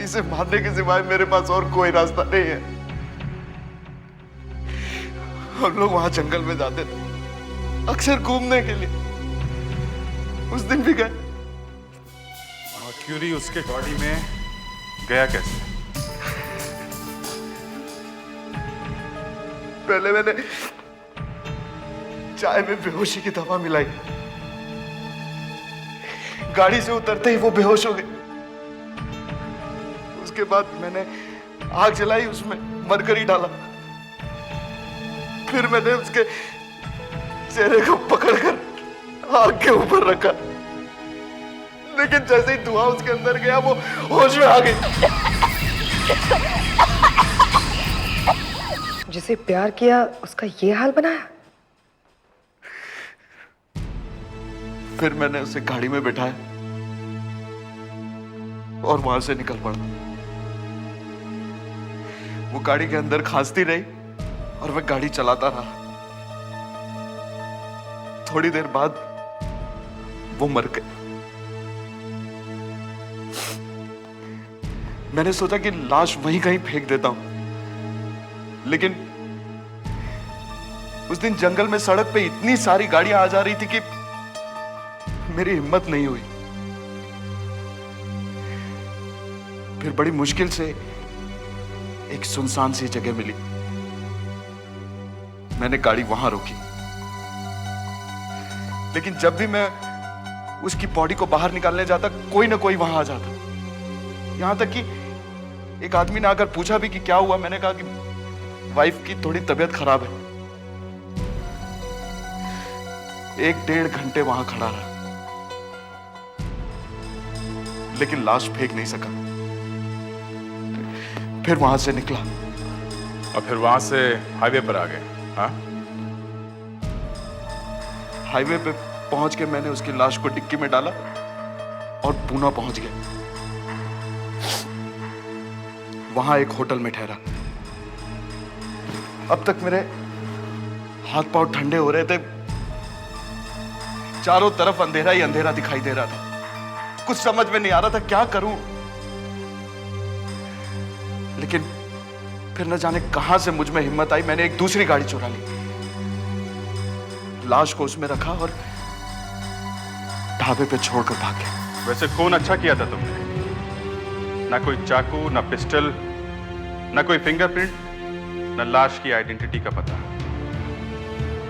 Speaker 1: इसे मारने के सिवाय मेरे पास और कोई रास्ता नहीं है। हम लोग वहां जंगल में जाते थे अक्सर घूमने के लिए। उस दिन भी गए।
Speaker 7: मर्क्यूरी उसके बॉडी में गया कैसे?
Speaker 1: पहले मैंने चाय में बेहोशी की दवा मिलाई। गाड़ी से उतरते ही वो बेहोश हो गए। उसके बाद मैंने आग जलाई, उसमें मरकरी डाला। फिर मैंने उसके चेहरे को पकड़कर आग के ऊपर रखा, लेकिन जैसे ही धुआं उसके अंदर गया वो होश में आ गई।
Speaker 2: जिसे प्यार किया उसका ये हाल बनाया।
Speaker 1: फिर मैंने उसे गाड़ी में बिठाया और वहां से निकल पड़ा। वो गाड़ी के अंदर खांसती रही और मैं गाड़ी चलाता रहा। थोड़ी देर बाद वो मर गई। मैंने सोचा कि लाश वहीं कहीं फेंक देता हूं, लेकिन उस दिन जंगल में सड़क पे इतनी सारी गाड़ियां आ जा रही थी कि मेरी हिम्मत नहीं हुई। फिर बड़ी मुश्किल से एक सुनसान सी जगह मिली। मैंने गाड़ी वहां रोकी, लेकिन जब भी मैं उसकी बॉडी को बाहर निकालने जाता कोई ना कोई वहां आ जाता। यहां तक कि एक आदमी ने आकर पूछा भी कि क्या हुआ। मैंने कहा कि वाइफ की थोड़ी तबीयत खराब है। 1-1.5 घंटे वहां खड़ा रहा, लेकिन लाश फेंक नहीं सका। फिर वहां से निकला
Speaker 5: और फिर वहां से हाईवे पर आ गए। हाँ,
Speaker 1: हाईवे पे पहुंच के मैंने उसकी लाश को डिक्की में डाला और पूना पहुंच गया। वहां एक होटल में ठहरा। अब तक मेरे हाथ पांव ठंडे हो रहे थे,
Speaker 4: चारों तरफ अंधेरा ही अंधेरा दिखाई दे रहा था। कुछ समझ में नहीं आ रहा था क्या करूं। लेकिन फिर न जाने कहां से मुझ में हिम्मत आई, मैंने एक दूसरी गाड़ी चुरा ली, लाश को उसमें रखा और ढाबे पे छोड़कर भाग गया।
Speaker 7: वैसे खून अच्छा किया था तुमने। ना कोई चाकू, ना पिस्टल, ना कोई फिंगरप्रिंट, ना लाश की आइडेंटिटी का पता।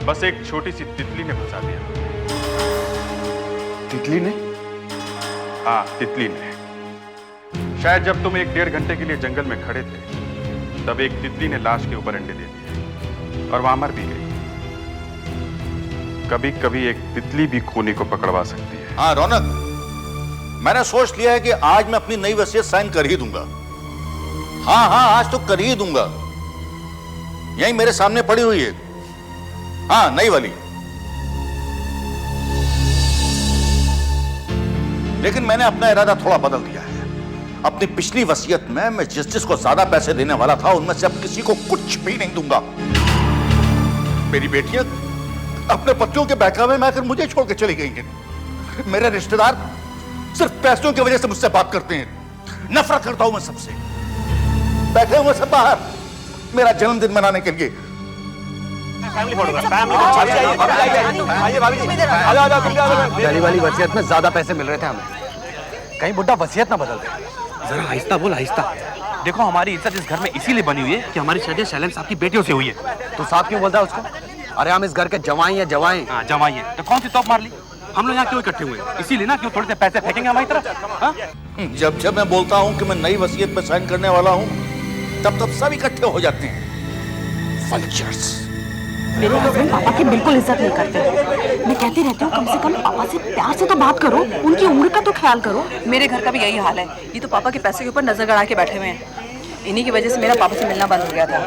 Speaker 7: बस एक छोटी सी तितली ने फंसा दिया।
Speaker 4: तितली ने?
Speaker 7: हाँ, तितली ने। शायद जब तुम 1-1.5 घंटे के लिए जंगल में खड़े थे, तब एक तितली ने लाश के ऊपर अंडे दे दिए और वहां मर भी गई। कभी कभी एक तितली भी खूनी को पकड़वा सकती है।
Speaker 12: हाँ रौनक, मैंने सोच लिया है कि आज मैं अपनी नई वसीयत साइन कर ही दूंगा। हाँ हाँ, आज तो कर ही दूंगा। यही मेरे सामने पड़ी हुई है। हाँ, नई वाली। लेकिन मैंने अपना इरादा थोड़ा बदल दिया है। अपनी पिछली वसीयत में मैं जिसको ज्यादा पैसे देने वाला था, उनमें से अब किसी को कुछ भी नहीं दूंगा। मेरी बेटियां अपने पतियों के बहकावे में आकर मुझे छोड़ के चली गई हैं। मेरे रिश्तेदार सिर्फ पैसों की वजह से मुझसे बात करते हैं। नफरत करता हूं मैं सबसे। बैठे हुए सब बाहर मेरा जन्मदिन मनाने के लिए।
Speaker 3: पहली वाली वसीयत में ज्यादा पैसे मिल रहे थे हमें। कहीं बुड्ढा वसीयत ना बदल दे।
Speaker 8: जरा आहिस्ता बोल, आहिस्ता। देखो, हमारी इज्जत इस घर में इसीलिए बनी हुई है कि हमारी शादी सैलेम साहब की बेटियों से हुई है।
Speaker 3: तू साहब क्यों बोलता है उसको? अरे हम इस घर के जवाई हैं, जवाई।
Speaker 8: हाँ, जवाई है तो कौन सी तोप मार ली? हम लोग यहाँ क्यों इकट्ठे हुए? इसीलिए ना, क्यों थोड़े से पैसे फेंकेंगे हमारी तरफ? हाँ?
Speaker 12: जब जब मैं बोलता हूं कि मैं नई वसीयत पे साइन करने वाला हूं, तब तब सब इकट्ठे हो जाते हैं। वल्चर्स।
Speaker 11: मेरे हस्बैंड पापा की बिल्कुल इज्जत नहीं करते। मैं कहती रहती हूँ कम से कम पापा से प्यार से तो बात करो, उनकी उम्र का तो ख्याल करो।
Speaker 13: मेरे घर का भी यही हाल है। ये तो पापा के पैसे के ऊपर नजर गड़ा के बैठे हुए हैं। इन्हीं की वजह से मेरा पापा से मिलना बंद हो गया था।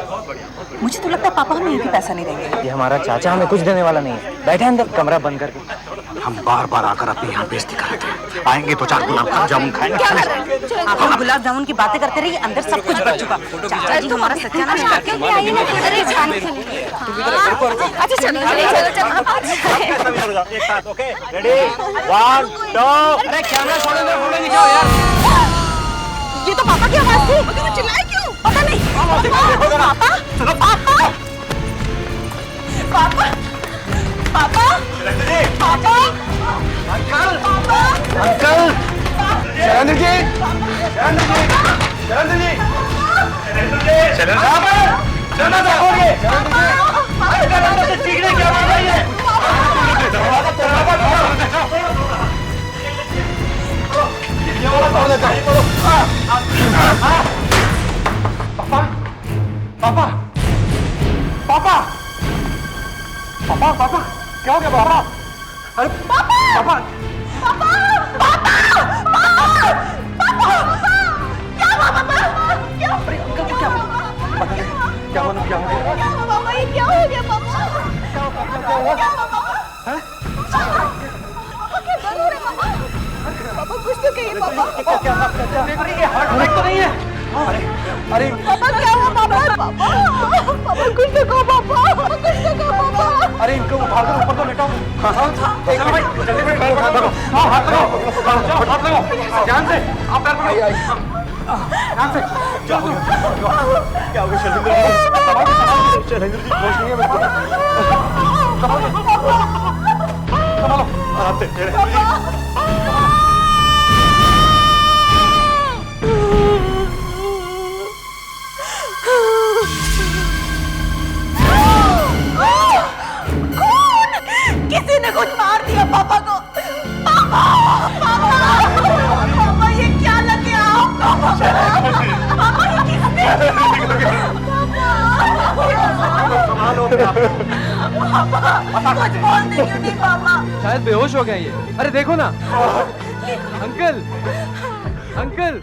Speaker 11: मुझे तो लगता है पापा हमें एक भी पैसा नहीं देंगे।
Speaker 3: ये हमारा चाचा हमें कुछ देने वाला नहीं है। बैठे अंदर कमरा बंद करके।
Speaker 8: हम बार बार आकर अपने यहाँ बेइज्जती कर रहे थे। आएंगे तो 4 गुलाब जामुन खाएंगे।
Speaker 11: आप लोग गुलाब जामुन की बातें करते रहिए, अंदर सब कुछ बच चुका। चाचा जी हमारा सत्यानाश करके आइए ना। अरे अच्छा चलो
Speaker 3: एक साथ, ओके? रेडी? 1 2। अरे कैमरा छोड़ो, फोटो खिंचाओ यार।
Speaker 11: ये तो पापा की आवाज थी। तो चिल्लाए क्यों? पता नहीं। पापा, पापा, पापा, पापा, पापा, अंकल, पापा,
Speaker 3: अंकल, शैलेंद्र जी, शैलेंद्र जी, शैलेंद्र जी, शैलेंद्र साहब, शैलेंद्र साहब हो गए। शैलेंद्र जी, चीखने की आवाज आई है। ये वाला तोड़ देता हूँ। पापा, पापा, पापा, पापा, पापा, क्या हो गया पापा? अरे पापा, पापा, पापा, क्या हो गया?
Speaker 11: पापा ये क्या हो गया? पापा पापा कुछ तो कहिए। पापा
Speaker 3: हार्ट अटैक तो नहीं है? अरे
Speaker 11: पापा क्या हुआ? पापा पापा कुछ तो कहो। पापा कुछ तो कहो। पापा
Speaker 3: अरे इनको उठा दो, ऊपर तो लेटा हूँ। एक मिनट, जल्दी में पैर लगाओ। हाँ, हाथ लगाओ, हाथ लगाओ, ध्यान से। आप पैर पकड़ो, ध्यान से। क्या हो गया शैलेंद्र जी? शैलेंद्र जी होश नहीं है मेरे को। संभालो, आराम से।
Speaker 11: किसी ने कुछ मार दिया पापा को। पापा, पापा, पापा ये क्या लग गया आपको? पापा ये किसने? पापा कुछ बोलते क्यों नहीं? पापा
Speaker 6: शायद बेहोश हो गया ये। अरे देखो ना अंकल, अंकल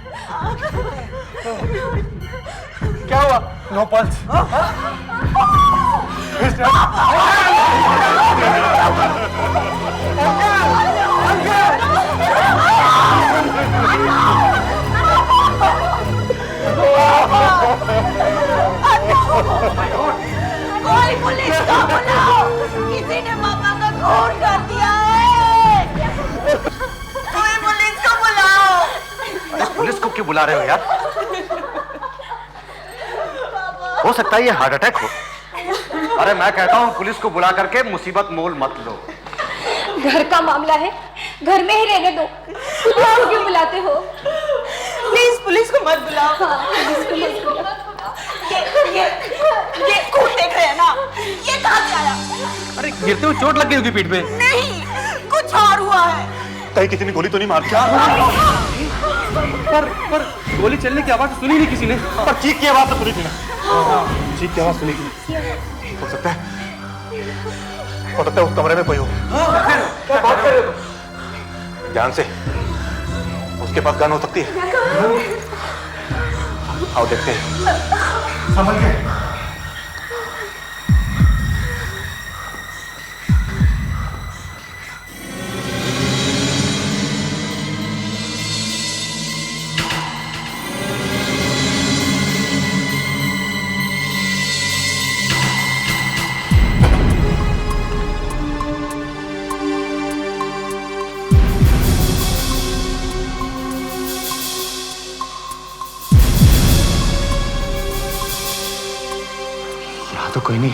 Speaker 3: क्या हुआ? No pulse.
Speaker 11: कोई पुलिस को बुलाओ, किसी ने पापा का खून कर दिया है।
Speaker 14: क्यों बुला रहे हो यार? हो सकता है ये हार्ट अटैक हो। अरे मैं कहता हूँ पुलिस को बुला करके मुसीबत मोल मत लो।
Speaker 15: घर का मामला है, घर में ही रहने दो। पुलिस को क्यों बुलाते हो?
Speaker 11: प्लीज पुलिस को मत बुलाओ।
Speaker 15: पुलिस को मत बुलाओ।
Speaker 11: ये खून देख रहे हैं ना, ये कहाँ से आया?
Speaker 6: अरे गिरते हुए चोट लग गई होगी पीठ पे।
Speaker 11: नहीं, कुछ और हुआ है।
Speaker 12: कहीं किसी ने गोली तो नहीं मार दिया?
Speaker 6: पर गोली चलने की आवाज सुनी नहीं किसी ने।
Speaker 12: पर चीख की आवाज तो सुनी थी ना। चीख की आवाज सुनी थी। हो सकता है उस कमरे में कोई हो।
Speaker 6: क्या बात कर रहे हो?
Speaker 12: ध्यान से, उसके पास गन हो सकती है। आओ देखते हैं। समझ गए?
Speaker 14: तो कोई नहीं।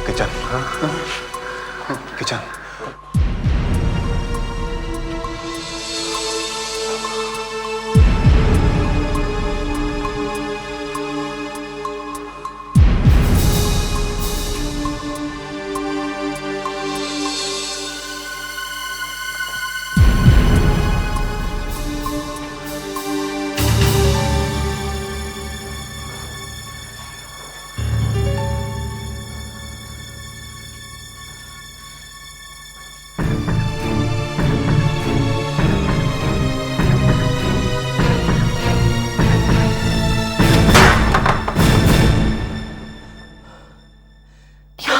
Speaker 12: किचन। किचन।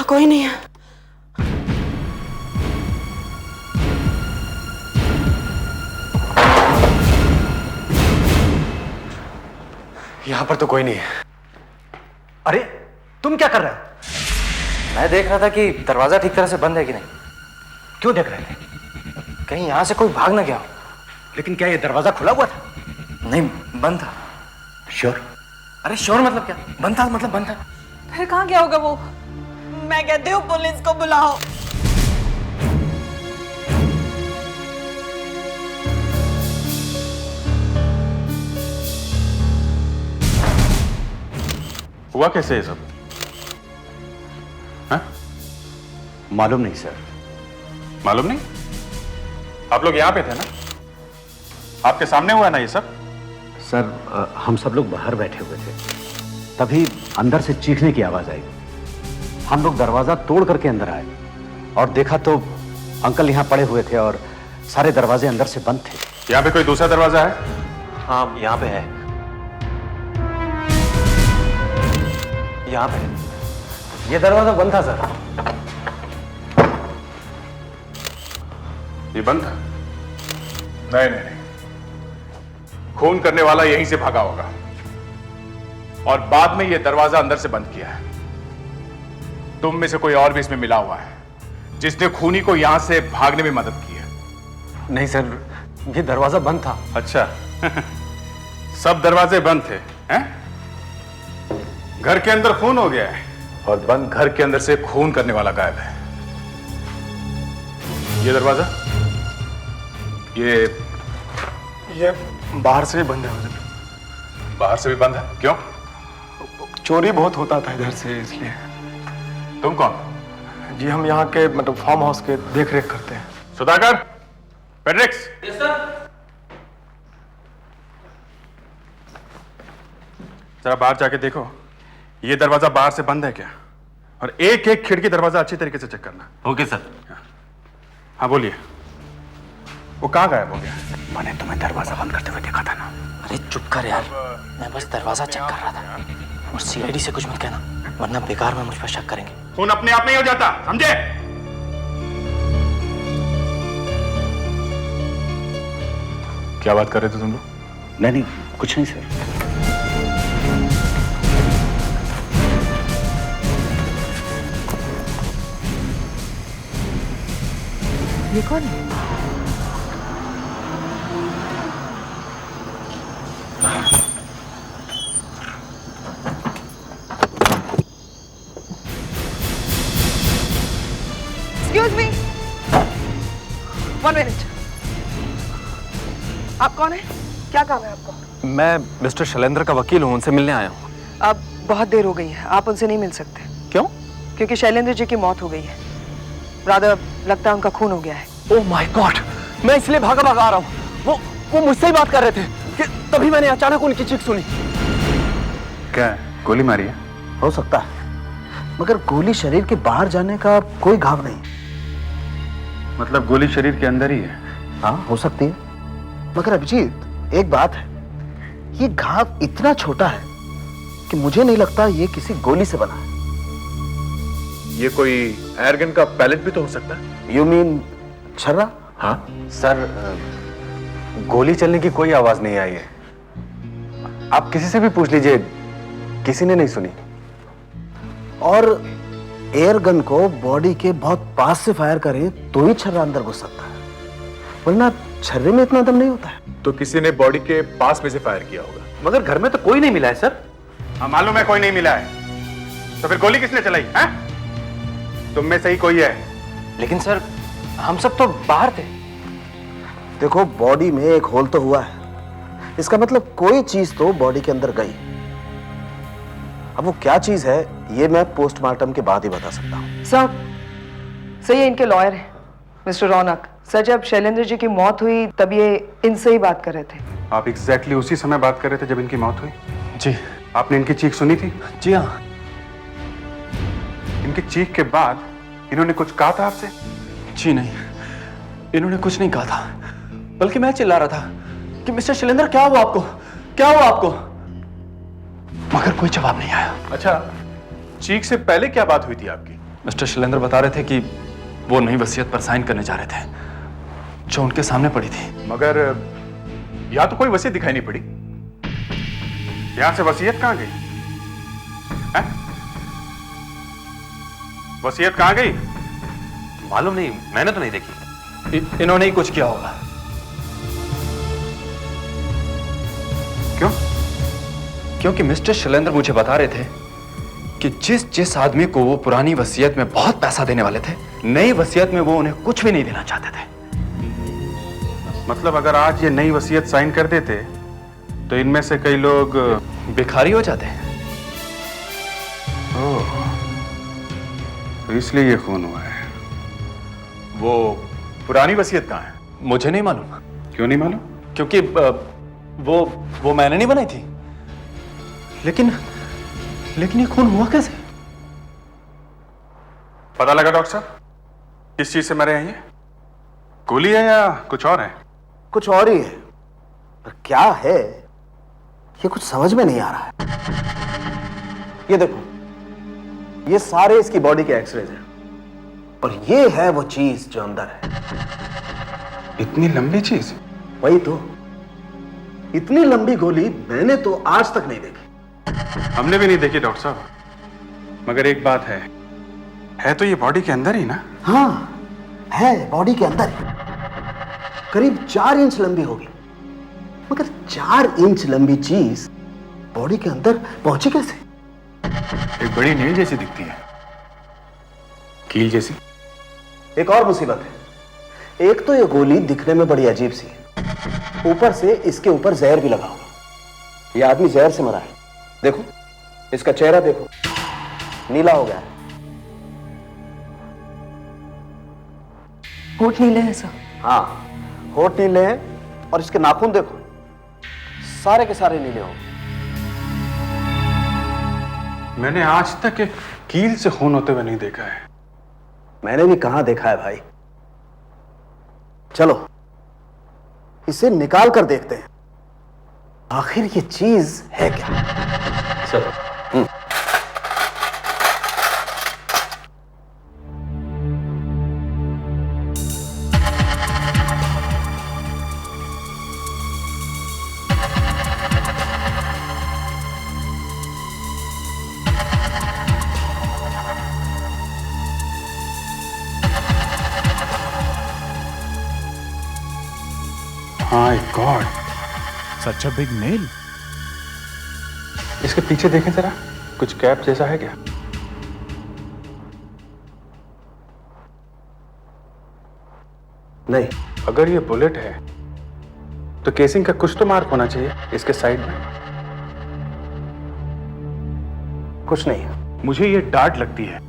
Speaker 11: कोई नहीं है।
Speaker 14: यहां पर तो कोई नहीं है। अरे तुम क्या कर रहे हो?
Speaker 9: मैं देख रहा था कि दरवाजा ठीक तरह से बंद है कि नहीं।
Speaker 14: क्यों देख रहे थे?
Speaker 9: कहीं यहां से कोई भाग ना गया हो।
Speaker 14: लेकिन क्या ये दरवाजा खुला हुआ था?
Speaker 9: नहीं, बंद था।
Speaker 14: श्योर?
Speaker 9: अरे श्योर मतलब क्या? बंद था मतलब बंद था।
Speaker 11: फिर कहाँ गया होगा वो? मैं कहती हूँ पुलिस को बुलाओ।
Speaker 7: हुआ कैसे ये सब? हाँ?
Speaker 14: मालूम नहीं सर।
Speaker 7: मालूम नहीं? आप लोग यहां पे थे ना? आपके सामने हुआ ना ये सब?
Speaker 14: सर हम सब लोग बाहर बैठे हुए थे, तभी अंदर से चीखने की आवाज आई। हम लोग दरवाजा तोड़ करके अंदर आए और देखा तो अंकल यहाँ पड़े हुए थे और सारे दरवाजे अंदर से बंद थे।
Speaker 7: यहाँ पे कोई दूसरा दरवाजा है?
Speaker 14: हाँ यहाँ पे है। यहाँ पे है। ये दरवाजा बंद था सर।
Speaker 7: ये बंद था? नहीं नहीं नहीं, खून करने वाला यहीं से भागा होगा और बाद में ये दरवाजा अंदर से बंद किया है। तुम में से कोई और भी इसमें मिला हुआ है जिसने खूनी को यहां से भागने में मदद की है?
Speaker 14: नहीं सर, ये दरवाजा बंद था।
Speaker 7: अच्छा सब दरवाजे बंद थे हैं? घर के अंदर खून हो गया है और बंद घर के अंदर से खून करने वाला गायब है। ये दरवाजा
Speaker 9: ये बाहर से भी बंद है।
Speaker 7: बाहर से भी बंद है? क्यों?
Speaker 9: चोरी बहुत होता था इधर से, इसलिए।
Speaker 7: तुम कौन?
Speaker 9: जी हम यहाँ के मतलब फार्म हाउस के देख रेख करते हैं।
Speaker 7: सुधाकर, पेड्रिक्स।
Speaker 8: Yes sir.
Speaker 7: जरा बाहर जाके देखो ये दरवाजा बाहर से बंद है क्या, और एक एक खिड़की दरवाजा अच्छी तरीके से चेक करना।
Speaker 14: Okay sir.
Speaker 7: हाँ बोलिए, वो कहाँ गायब हो गया?
Speaker 9: मैंने तुम्हें दरवाजा बंद करते हुए देखा था ना।
Speaker 16: अरे चुप कर यार, मैं बस दरवाजा चेक कर रहा था। और सीआईडी से कुछ मत कहना, वरना बेकार में मुझ पर शक करेंगे।
Speaker 7: खून अपने आप नहीं हो जाता, समझे? क्या बात कर रहे थे तुम लोग?
Speaker 14: नहीं, कुछ नहीं सर।
Speaker 2: ये कौन है? एक्सक्यूज मी, 1 मिनट। आप कौन है? क्या काम है आपको?
Speaker 6: मैं मिस्टर शैलेंद्र का वकील हूँ, उनसे मिलने आया हूँ।
Speaker 2: अब बहुत देर हो गई है, आप उनसे नहीं मिल सकते।
Speaker 6: क्यों?
Speaker 2: क्योंकि शैलेंद्र जी की मौत हो गई है। राधा, लगता है उनका खून हो गया है।
Speaker 6: ओह माय गॉड, मैं इसलिए भागा भागा आ रहा हूँ। वो मुझसे ही बात कर रहे थे कि तभी मैंने अचानक उनकी चीख सुनी।
Speaker 7: क्या गोली मारी है?
Speaker 9: हो सकता है, मगर गोली शरीर के बाहर जाने का कोई घाव नहीं।
Speaker 7: मतलब गोली शरीर के अंदर ही है?
Speaker 9: हाँ, हो सकती है, मगर अभिजीत एक बात है, ये घाव इतना छोटा है कि मुझे नहीं लगता ये किसी गोली से बना है।
Speaker 5: ये कोई एयरगन का पैलेट भी तो हो सकता है।
Speaker 9: यू मीन छर्रा?
Speaker 5: हाँ
Speaker 14: सर, गोली चलने की कोई आवाज नहीं आई है। आप किसी से भी पूछ लीजिए, किसी ने नहीं सुनी।
Speaker 9: और एयर गन को बॉडी के बहुत पास से फायर करें तो ही छर्रा अंदर घुस सकता है, वरना छर्रे में इतना दम नहीं होता है।
Speaker 5: तो किसी ने बॉडी के पास में से फायर किया होगा।
Speaker 14: मगर घर में तो कोई नहीं मिला है सर।
Speaker 7: हाँ, मालूम है कोई नहीं मिला है, तो फिर गोली किसने चलाई है? तुम में से ही कोई है।
Speaker 16: लेकिन सर, हम सब तो बाहर थे।
Speaker 9: देखो, बॉडी में एक होल तो हुआ है, इसका मतलब कोई चीज तो बॉडी के अंदर गई। अब वो क्या चीज है ये मैं पोस्टमार्टम के बाद ही बता सकता हूँ।
Speaker 2: साहब, सही है, इनके लॉयर हैं मिस्टर रौनक। सर, जब शैलेंद्र जी की मौत हुई तब ये इनसे ही बात कर रहे थे।
Speaker 7: आप एग्जैक्टली उसी समय बात कर रहे थे जब इनकी मौत हुई?
Speaker 6: जी।
Speaker 7: आपने इनकी चीख सुनी थी?
Speaker 6: जी हाँ।
Speaker 7: इनकी चीख के बाद इन्होंने कुछ कहा था आपसे?
Speaker 6: जी नहीं, इन्होंने कुछ नहीं कहा था, बल्कि मैं चिल्ला रहा था कि मिस्टर शैलेंद्र क्या हुआ आपको, क्या हुआ आपको, मगर कोई जवाब नहीं आया।
Speaker 5: अच्छा, चीख से पहले क्या बात हुई थी आपकी?
Speaker 6: मिस्टर शैलेंद्र बता रहे थे कि वो नई वसीयत पर साइन करने जा रहे थे जो उनके सामने पड़ी थी।
Speaker 5: मगर यहां तो कोई वसीयत दिखाई नहीं पड़ी।
Speaker 7: यहां से वसीयत कहां गई? वसीयत कहां गई?
Speaker 14: मालूम नहीं, मैंने तो नहीं देखी।
Speaker 6: इन्होंने ही कुछ किया होगा।
Speaker 7: क्यों?
Speaker 6: क्योंकि मिस्टर शैलेंद्र मुझे बता रहे थे कि जिस आदमी को वो पुरानी वसीयत में बहुत पैसा देने वाले थे, नई वसीयत में वो उन्हें कुछ भी नहीं देना चाहते थे।
Speaker 7: मतलब अगर आज ये नई वसीयत साइन कर देते तो इनमें से कई लोग
Speaker 6: भिखारी हो जाते।
Speaker 7: ओह, तो इसलिए ये खून हुआ है।
Speaker 5: वो पुरानी वसीयत कहां है?
Speaker 6: मुझे नहीं मालूम।
Speaker 7: क्यों नहीं मालूम?
Speaker 6: क्योंकि वो मैंने नहीं बनाई थी। लेकिन ये खून हुआ कैसे?
Speaker 7: पता लगा डॉक्टर साहब, किस चीज से मरे हैं ये? गोली है या कुछ और है?
Speaker 9: कुछ और ही है, पर क्या है ये कुछ समझ में नहीं आ रहा है। ये देखो, ये सारे इसकी बॉडी के एक्सरेज हैं, और ये है वो चीज जो अंदर है।
Speaker 7: इतनी लंबी चीज?
Speaker 9: वही तो, इतनी लंबी गोली मैंने तो आज तक नहीं देखी।
Speaker 7: हमने भी नहीं देखी डॉक्टर साहब, मगर एक बात है तो ये बॉडी के अंदर ही ना?
Speaker 9: हाँ, है बॉडी के अंदर, करीब 4 इंच लंबी होगी, मगर 4 इंच लंबी चीज बॉडी के अंदर पहुंची कैसे?
Speaker 5: एक बड़ी नील जैसी दिखती है, कील जैसी।
Speaker 9: एक और मुसीबत है, एक तो ये गोली दिखने में बड़ी अजीब सी है, ऊपर से इसके ऊपर जहर भी लगा हुआ। ये आदमी जहर से मरा है। देखो, इसका चेहरा देखो, नीला हो गया है।
Speaker 2: होठ नीले हैं सर।
Speaker 9: हाँ, होठ नीले हैं, और इसके नाखून देखो, सारे के सारे नीले हो।
Speaker 7: मैंने आज तक एक कील से खून होते हुए नहीं देखा है।
Speaker 9: मैंने भी कहां देखा है भाई। चलो इसे निकाल कर देखते हैं, आखिर ये चीज है क्या। चलो।
Speaker 7: My God,
Speaker 5: such a big nail.
Speaker 7: इसके पीछे देखें जरा, कुछ कैप जैसा है क्या?
Speaker 9: नहीं।
Speaker 7: अगर ये बुलेट है तो केसिंग का कुछ तो मार्क होना चाहिए इसके साइड में।
Speaker 9: कुछ नहीं।
Speaker 7: मुझे ये डार्ट लगती है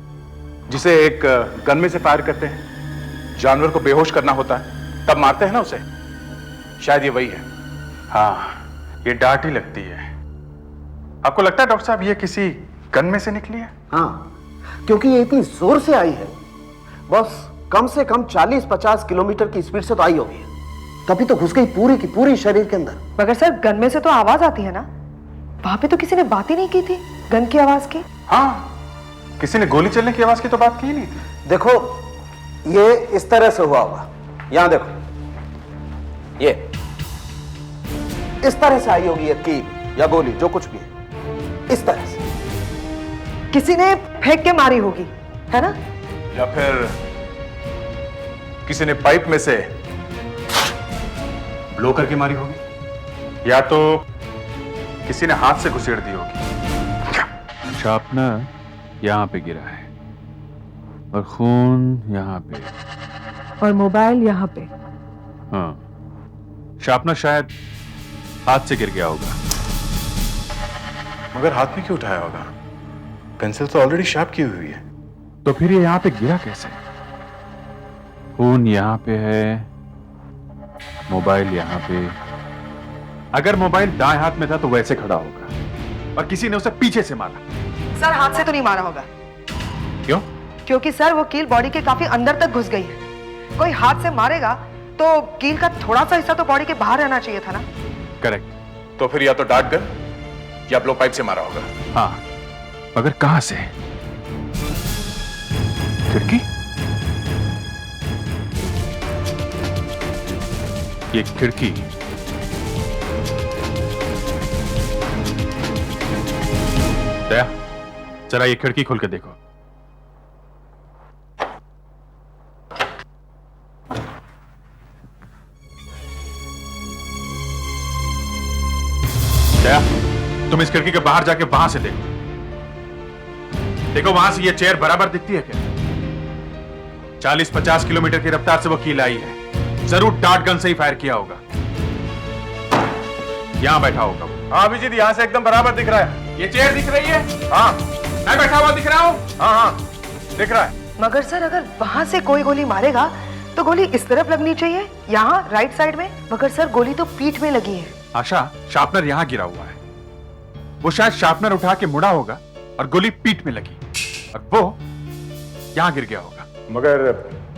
Speaker 7: जिसे एक गन में से फायर करते हैं, जानवर को बेहोश करना होता है तब मारते हैं ना उसे, शायद ये वही है। हाँ, ये डार्ट ही लगती है। आपको लगता है डॉक्टर साहब ये किसी गन में से निकली है?
Speaker 9: हाँ, क्योंकि ये इतनी जोर से आई है बस, कम से कम 40-50 किलोमीटर की स्पीड से तो आई होगी, तभी तो घुस गई पूरी की पूरी शरीर के अंदर।
Speaker 2: मगर सर गन में से तो आवाज आती है ना, वहां पे तो किसी ने बात ही नहीं की थी गन की आवाज की।
Speaker 7: हाँ, किसी ने गोली चलने की आवाज की तो बात की ही नहीं थी।
Speaker 9: देखो ये इस तरह से हुआ होगा, यहां देखो, ये इस तरह से आई होगी, ये कील या गोली जो कुछ भी है, इस तरह से
Speaker 2: किसी ने फेंक के मारी होगी, है ना?
Speaker 7: या फिर किसी ने पाइप में से ब्लो करके मारी होगी, या तो किसी ने हाथ से घुसेड़ दी होगी।
Speaker 5: शार्पनर यहाँ पे गिरा है और खून यहाँ पे,
Speaker 2: और मोबाइल यहाँ पे।
Speaker 5: हाँ, शार्पनर शायद हाथ से गिर गया होगा।
Speaker 7: मगर हाथ में क्यों उठाया होगा? पेंसिल तो ऑलरेडी शार्प की हुई है। तो फिर ये यहाँ पे गिरा कैसे?
Speaker 5: खून यहाँ पे है, मोबाइल यहाँ पे।
Speaker 7: अगर मोबाइल दाएं हाथ में था तो वैसे खड़ा होगा, और किसी ने उसे पीछे से मारा।
Speaker 2: सर हाथ से तो नहीं मारा होगा।
Speaker 7: क्यों?
Speaker 2: क्योंकि सर वो कील बॉडी के काफी अंदर तक घुस गई है। कोई हाथ से मारेगा तो कील का थोड़ा सा हिस्सा तो बॉडी के बाहर रहना चाहिए था ना।
Speaker 7: करेक्ट। तो फिर या तो डार्ट गन या ब्लो पाइप से मारा होगा।
Speaker 5: हाँ, मगर कहां से? खिड़की? ये खिड़की दया, जरा ये खिड़की खोल के देखो। दया, तुम इस खिड़की के बाहर जाके वहां से देखो। देखो वहां से ये चेयर बराबर दिखती है क्या? 40-50 किलोमीटर की रफ्तार से वो कील आई है, जरूर डार्ट गन से ही फायर किया होगा। यहां बैठा होगा वो।
Speaker 7: हाँ अभिजीत, यहाँ से एकदम बराबर दिख रहा है।
Speaker 5: ये चेयर दिख रही है?
Speaker 7: हाँ।
Speaker 5: मैं बैठा हुआ दिख रहा हूं?
Speaker 7: हाँ हाँ दिख रहा है।
Speaker 2: मगर सर अगर वहां से कोई गोली मारेगा तो गोली इस तरफ लगनी चाहिए, यहाँ राइट साइड में। मगर सर गोली तो पीठ में लगी है।
Speaker 5: आशा, शार्पनर यहां गिरा हुआ है, वो शायद शार्पनर उठा के मुड़ा होगा और गोली पीठ में लगी और वो यहां गिर गया होगा।
Speaker 7: मगर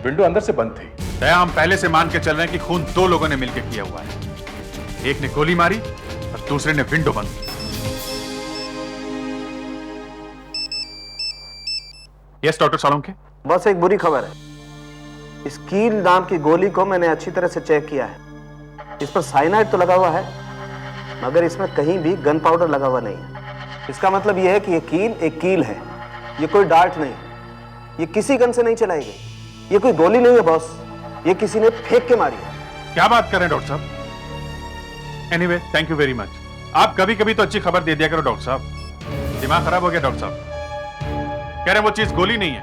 Speaker 7: विंडो अंदर से बंद थी।
Speaker 5: दया, हम पहले से मान के चल रहे हैं कि खून दो लोगों ने मिलकर किया हुआ है। एक ने गोली मारी और दूसरे ने विंडो बंद की। Yes doctor Solanki.
Speaker 9: बस एक बुरी खबर है, इस कील नाम की गोली को मैंने अच्छी तरह से चेक किया है। इस पर साइनाइड तो लगा हुआ है, मगर इसमें कहीं भी गन पाउडर लगा हुआ नहीं है। इसका मतलब यह है कि ये कील एक कील है, ये कोई डार्ट नहीं, ये किसी गन से नहीं चलाई गई, ये कोई गोली नहीं है बॉस, ये किसी ने फेंक के मारी है।
Speaker 5: क्या बात कर रहे हैं डॉक्टर साहब? Anyway, thank you very much. आप कभी कभी तो अच्छी खबर दे दिया करो डॉक्टर साहब। दिमाग खराब हो गया डॉक्टर साहब। कह रहे वो चीज गोली नहीं है,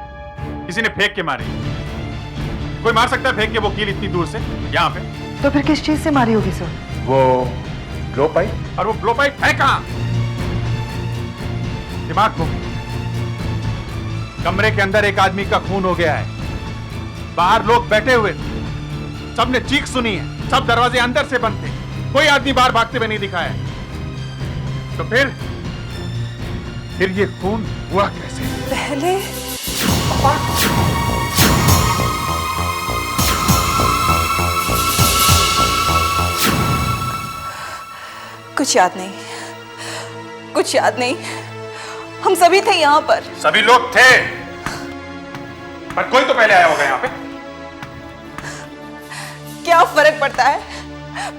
Speaker 5: किसी ने फेंक के मारी। कोई मार सकता है फेंक के वो कील इतनी दूर से यहाँ पे?
Speaker 2: तो फिर किस चीज से मारी होगी सर?
Speaker 7: वो ब्लो पाइप।
Speaker 5: और वो ब्लो पाइप है कहां? दिमाग को। कमरे के अंदर एक आदमी का खून हो गया है, बाहर लोग बैठे हुए थे, सबने चीख सुनी है, सब दरवाजे अंदर से बंद थे, कोई आदमी बाहर भागते हुए नहीं दिखा है। तो फिर ये खून हुआ कैसे?
Speaker 11: पहले कुछ याद नहीं, कुछ याद नहीं। हम सभी थे यहाँ पर।
Speaker 7: सभी लोग थे, पर कोई तो पहले आया होगा यहाँ पे।
Speaker 11: क्या फर्क पड़ता है?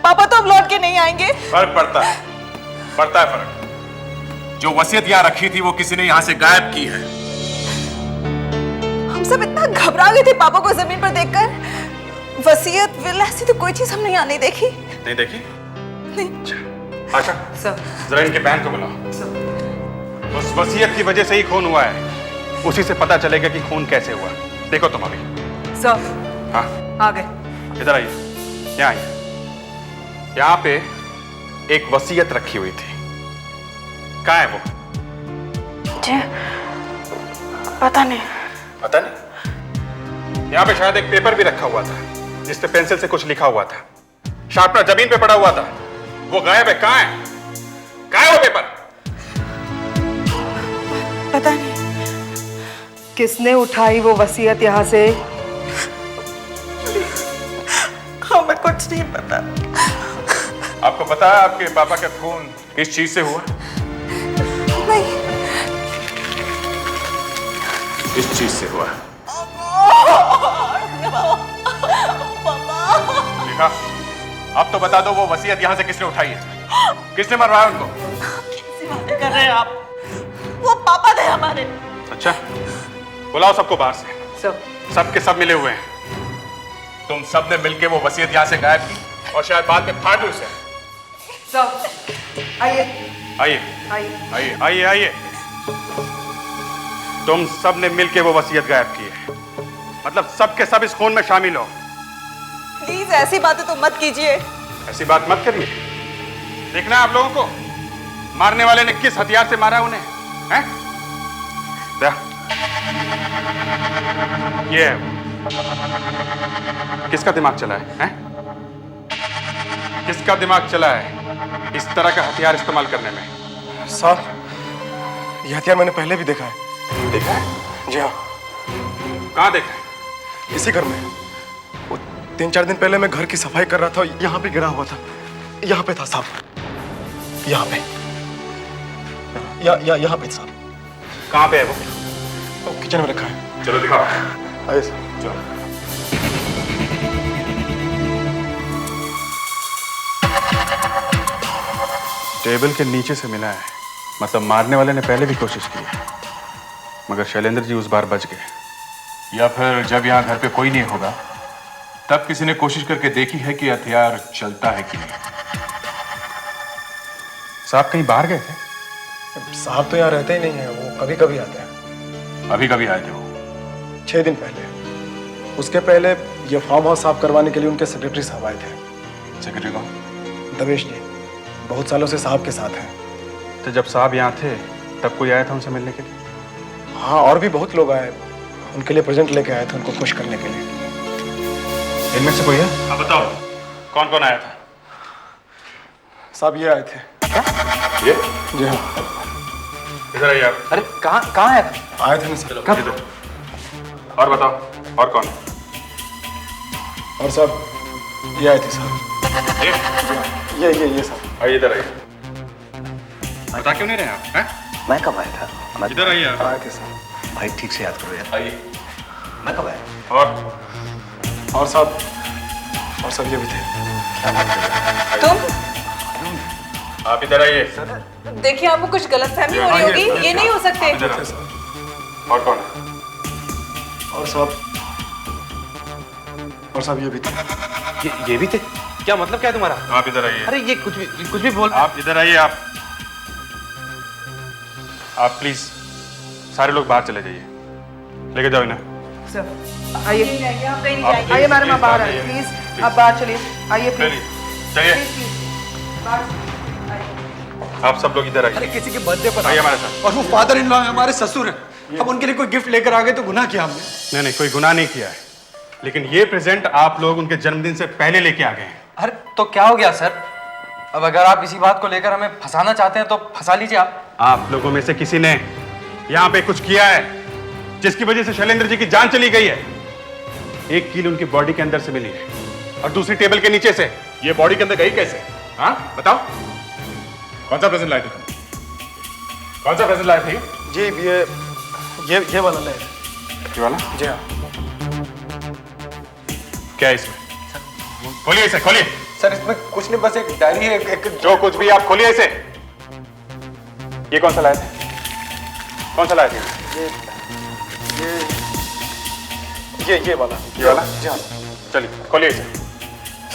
Speaker 11: पापा तो अब लौट के नहीं आएंगे।
Speaker 7: फर्क पड़ता है फर्क। जो वसीयत यहाँ रखी थी वो किसी ने यहाँ से गायब की है।
Speaker 11: हम सब इतना घबरा गए थे पापा को जमीन पर देखकर। वसीयत विल ऐसी तो कोई चीज हमने यहाँ नहीं देखी।
Speaker 7: नहीं देखी?
Speaker 11: नहीं।
Speaker 7: आशा, जरा इनके बहन को बुलाओ। उस वसीयत की वजह से ही खून हुआ है, उसी से पता चलेगा कि खून कैसे हुआ। देखो तुम अभी।
Speaker 13: सर
Speaker 7: हाँ
Speaker 13: आ गए।
Speaker 7: इधर आइए, यहाँ आइए। यहाँ पे एक वसीयत रखी हुई थी, कहाँ है वो?
Speaker 13: जी पता नहीं।
Speaker 7: पता नहीं? यहाँ पे शायद एक पेपर भी रखा हुआ था जिस पे पेंसिल से कुछ लिखा हुआ था। शार्पनर जमीन पे पड़ा हुआ था, वो गायब है। कहाँ है? कहाँ है वो पेपर?
Speaker 13: पता नहीं।
Speaker 2: किसने उठाई वो वसीयत यहाँ से?
Speaker 13: हमें कुछ नहीं पता।
Speaker 7: आपको पता है आपके पापा का खून किस चीज से हुआ?
Speaker 13: नहीं।
Speaker 7: इस चीज से हुआ। देखा, अब तो बता दो वो वसीयत यहाँ से किसने उठाई है? किसने मरवाया उनको?
Speaker 11: कैसी बातें कर रहे हैं आप? वो पापा थे हमारे।
Speaker 7: अच्छा, बुलाओ सबको बाहर से। सब के सब मिले हुए हैं। तुम सब ने मिलके वो वसीयत यहाँ से गायब की और शायद बाद में फाड़ दी उसे।
Speaker 2: आइए
Speaker 7: आइए आइए आइए आइए। तुम सब ने मिलके वो वसीयत गायब की है, मतलब सब के सब इस खून में शामिल हो।
Speaker 13: प्लीज ऐसी बातें तो मत कीजिए।
Speaker 7: ऐसी बात मत करिए। देखना है आप लोगों को मारने वाले ने किस हथियार से मारा उन्हें, हैं? ये है। किसका दिमाग चला है? किसका दिमाग चला है इस तरह का हथियार इस्तेमाल करने में?
Speaker 3: साहब, ये हथियार मैंने पहले भी देखा है।
Speaker 7: देखा है?
Speaker 3: जी हाँ।
Speaker 7: कहाँ देखा है?
Speaker 3: इसी घर में। वो 3-4 दिन पहले मैं घर की सफाई कर रहा था, यहाँ पे गिरा हुआ था। यहाँ पे था साहब, यहाँ पे। यहाँ पे साहब।
Speaker 7: कहाँ पे है वो?
Speaker 3: किचन में रखा है।
Speaker 7: चलो दिखाओ।
Speaker 3: आइए साहब।
Speaker 7: चलो। टेबल के नीचे से मिला है, मतलब मारने वाले ने पहले भी कोशिश की है, मगर शैलेंद्र जी उस बार बच गए।
Speaker 5: या फिर जब यहाँ घर पे कोई नहीं होगा तब किसी ने कोशिश करके देखी है कि हथियार चलता है कि नहीं।
Speaker 7: साहब कहीं बाहर गए थे?
Speaker 3: साहब तो यहाँ रहते ही नहीं है, वो कभी कभी आते हैं।
Speaker 5: अभी कभी आए थे वो?
Speaker 3: 6 दिन पहले। उसके पहले ये फार्म हाउस साफ करवाने के लिए उनके सेक्रेटरी साहब आए थे।
Speaker 7: सेक्रेटरी कौन?
Speaker 3: दवेश जी, बहुत सालों से साहब के साथ हैं।
Speaker 7: तो जब साहब यहाँ थे तब कोई आया था उनसे मिलने के लिए?
Speaker 3: हाँ, और भी बहुत लोग आए, उनके लिए प्रेजेंट लेके आए थे, उनको खुश करने के लिए।
Speaker 7: इनमें से कोई है? हाँ बताओ, कौन कौन आया था?
Speaker 3: साहब ये आए थे।
Speaker 7: ये?
Speaker 3: जी हाँ।
Speaker 7: इधर आइए आप।
Speaker 6: अरे कहाँ आए थे?
Speaker 3: आए थे ना सर।
Speaker 7: कब? और बताओ, और कौन?
Speaker 3: और साहब ये आए थे साहब। ये साहब।
Speaker 7: आइए इधर आइए। बता क्यों नहीं रहे आप? हैं?
Speaker 14: मैं कब आया था?
Speaker 7: इधर आइए आप।
Speaker 3: आए थे साहब।
Speaker 14: भाई ठीक से याद करो यार।
Speaker 7: आइए।
Speaker 14: मैं कब आया?
Speaker 3: और साहब ये भी थे।
Speaker 13: तुम
Speaker 7: आप इधर आइए।
Speaker 13: देखिए, आपको कुछ गलतफहमी हो रही होगी, ये नहीं हो सकते।
Speaker 7: और कौन है?
Speaker 3: और साहब ये भी थे।
Speaker 6: ये भी थे? क्या मतलब क्या है तुम्हारा?
Speaker 7: आप इधर आइए।
Speaker 6: अरे ये कुछ भी बोल।
Speaker 7: आप इधर आइए। आप प्लीज सारे लोग बाहर चले जाइए, लेके जाओ इन्हें।
Speaker 2: सर आइए
Speaker 7: आप
Speaker 2: आइए मैडम, आप बाहर आइए प्लीज। आप बाहर चलिए, आइए प्लीज।
Speaker 7: चलिए आप सब लोग इधर आइए।
Speaker 6: अरे किसी के बर्थडे पर
Speaker 7: आइए हमारे साथ।
Speaker 6: और वो फादर इन लॉ है, हमारे ससुर हैं। अब उनके लिए कोई गिफ्ट लेकर आ गए तो गुनाह किया हमने।
Speaker 7: नहीं, कोई गुनाह नहीं किया है, लेकिन ये प्रेजेंट आप लोग उनके जन्मदिन से पहले लेके आ गए हैं।
Speaker 6: अरे तो क्या हो गया सर? अब अगर आप इसी बात को लेकर हमें फंसाना चाहते हैं तो फंसा लीजिए आप।
Speaker 7: आप लोगों में से किसी ने यहाँ पे कुछ किया है जिसकी वजह से शैलेंद्र जी की जान चली गई है। एक कील उनकी बॉडी के अंदर से मिली है और दूसरी टेबल के नीचे से। ये बॉडी के अंदर गई कैसे? हाँ बताओ, कौन सा प्रेजेंट लाए थे तुम? कौन सा प्रेजेंट लाए थे?
Speaker 3: जी ये वाला ले।
Speaker 7: ये वाला?
Speaker 3: जी हाँ।
Speaker 7: क्या है इसमें? खोलिए इसे, खोलिए।
Speaker 3: सर इसमें कुछ नहीं, बस एक डायरी है। एक
Speaker 7: जो कुछ भी, आप खोलिए इसे। ये कौन सा लाए थे? कौन सा लाए थे?
Speaker 3: ये वाला।
Speaker 7: ये वाला?
Speaker 3: जी हाँ।
Speaker 7: चलिए खोलिए इसे।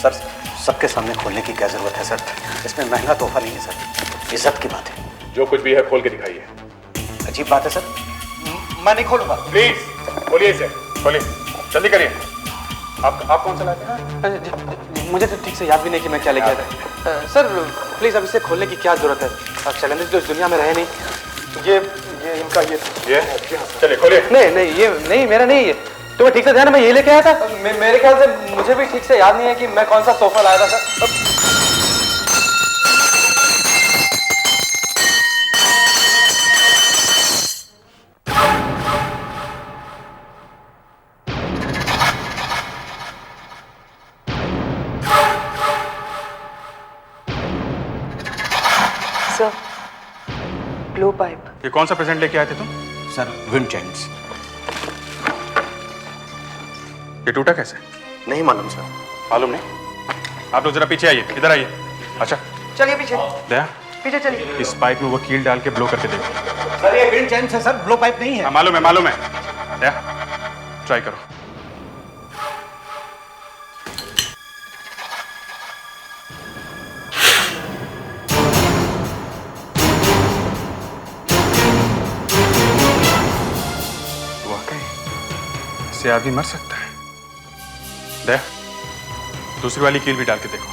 Speaker 14: सर सबके सामने खोलने की क्या जरूरत है सर? इसमें महंगा तोहफा नहीं है सर, इज्जत की बात है।
Speaker 7: जो कुछ भी है खोल के दिखाइए।
Speaker 14: अजीब बात है सर।
Speaker 6: मैं नहीं खोलूंगा।
Speaker 7: प्लीज खोलिए इसे, खोलिए, जल्दी करिए। आप कौन सा लाते हैं?
Speaker 6: मुझे तो ठीक से याद भी नहीं कि मैं क्या लेके आया था। सर प्लीज अब इसे खोलने की क्या जरूरत है? अब शैलेंद्र तो इस दुनिया में रहे नहीं। ये इनका ये
Speaker 7: चलिए खोलिए।
Speaker 6: नहीं ये नहीं, मेरा नहीं ये। तुम्हें ठीक से ध्यान है मैं ये लेके आया था? मेरे ख्याल से मुझे भी ठीक से याद नहीं है कि मैं कौन सा तोहफा लाया था सर।
Speaker 2: Sir, blow pipe.
Speaker 7: ये कौन सा प्रेजेंट लेके आए थे तुम?
Speaker 14: Sir wind Chimes.
Speaker 7: ये टूटा कैसे?
Speaker 9: नहीं मालूम सर।
Speaker 7: मालूम नहीं? आप लोग जरा पीछे आइए, इधर आइए। अच्छा
Speaker 2: चलिए पीछे।
Speaker 7: दया
Speaker 2: पीछे चलिए।
Speaker 7: इस पाइप में वो कील डाल के ब्लो करके देखो।
Speaker 14: सर ये विंड चाइम्स है सर, ब्लो पाइप नहीं है।
Speaker 7: मालूम है। दया ट्राई करो। इससे आदमी मर सकता है। दया दूसरी वाली कील भी डाल के देखो।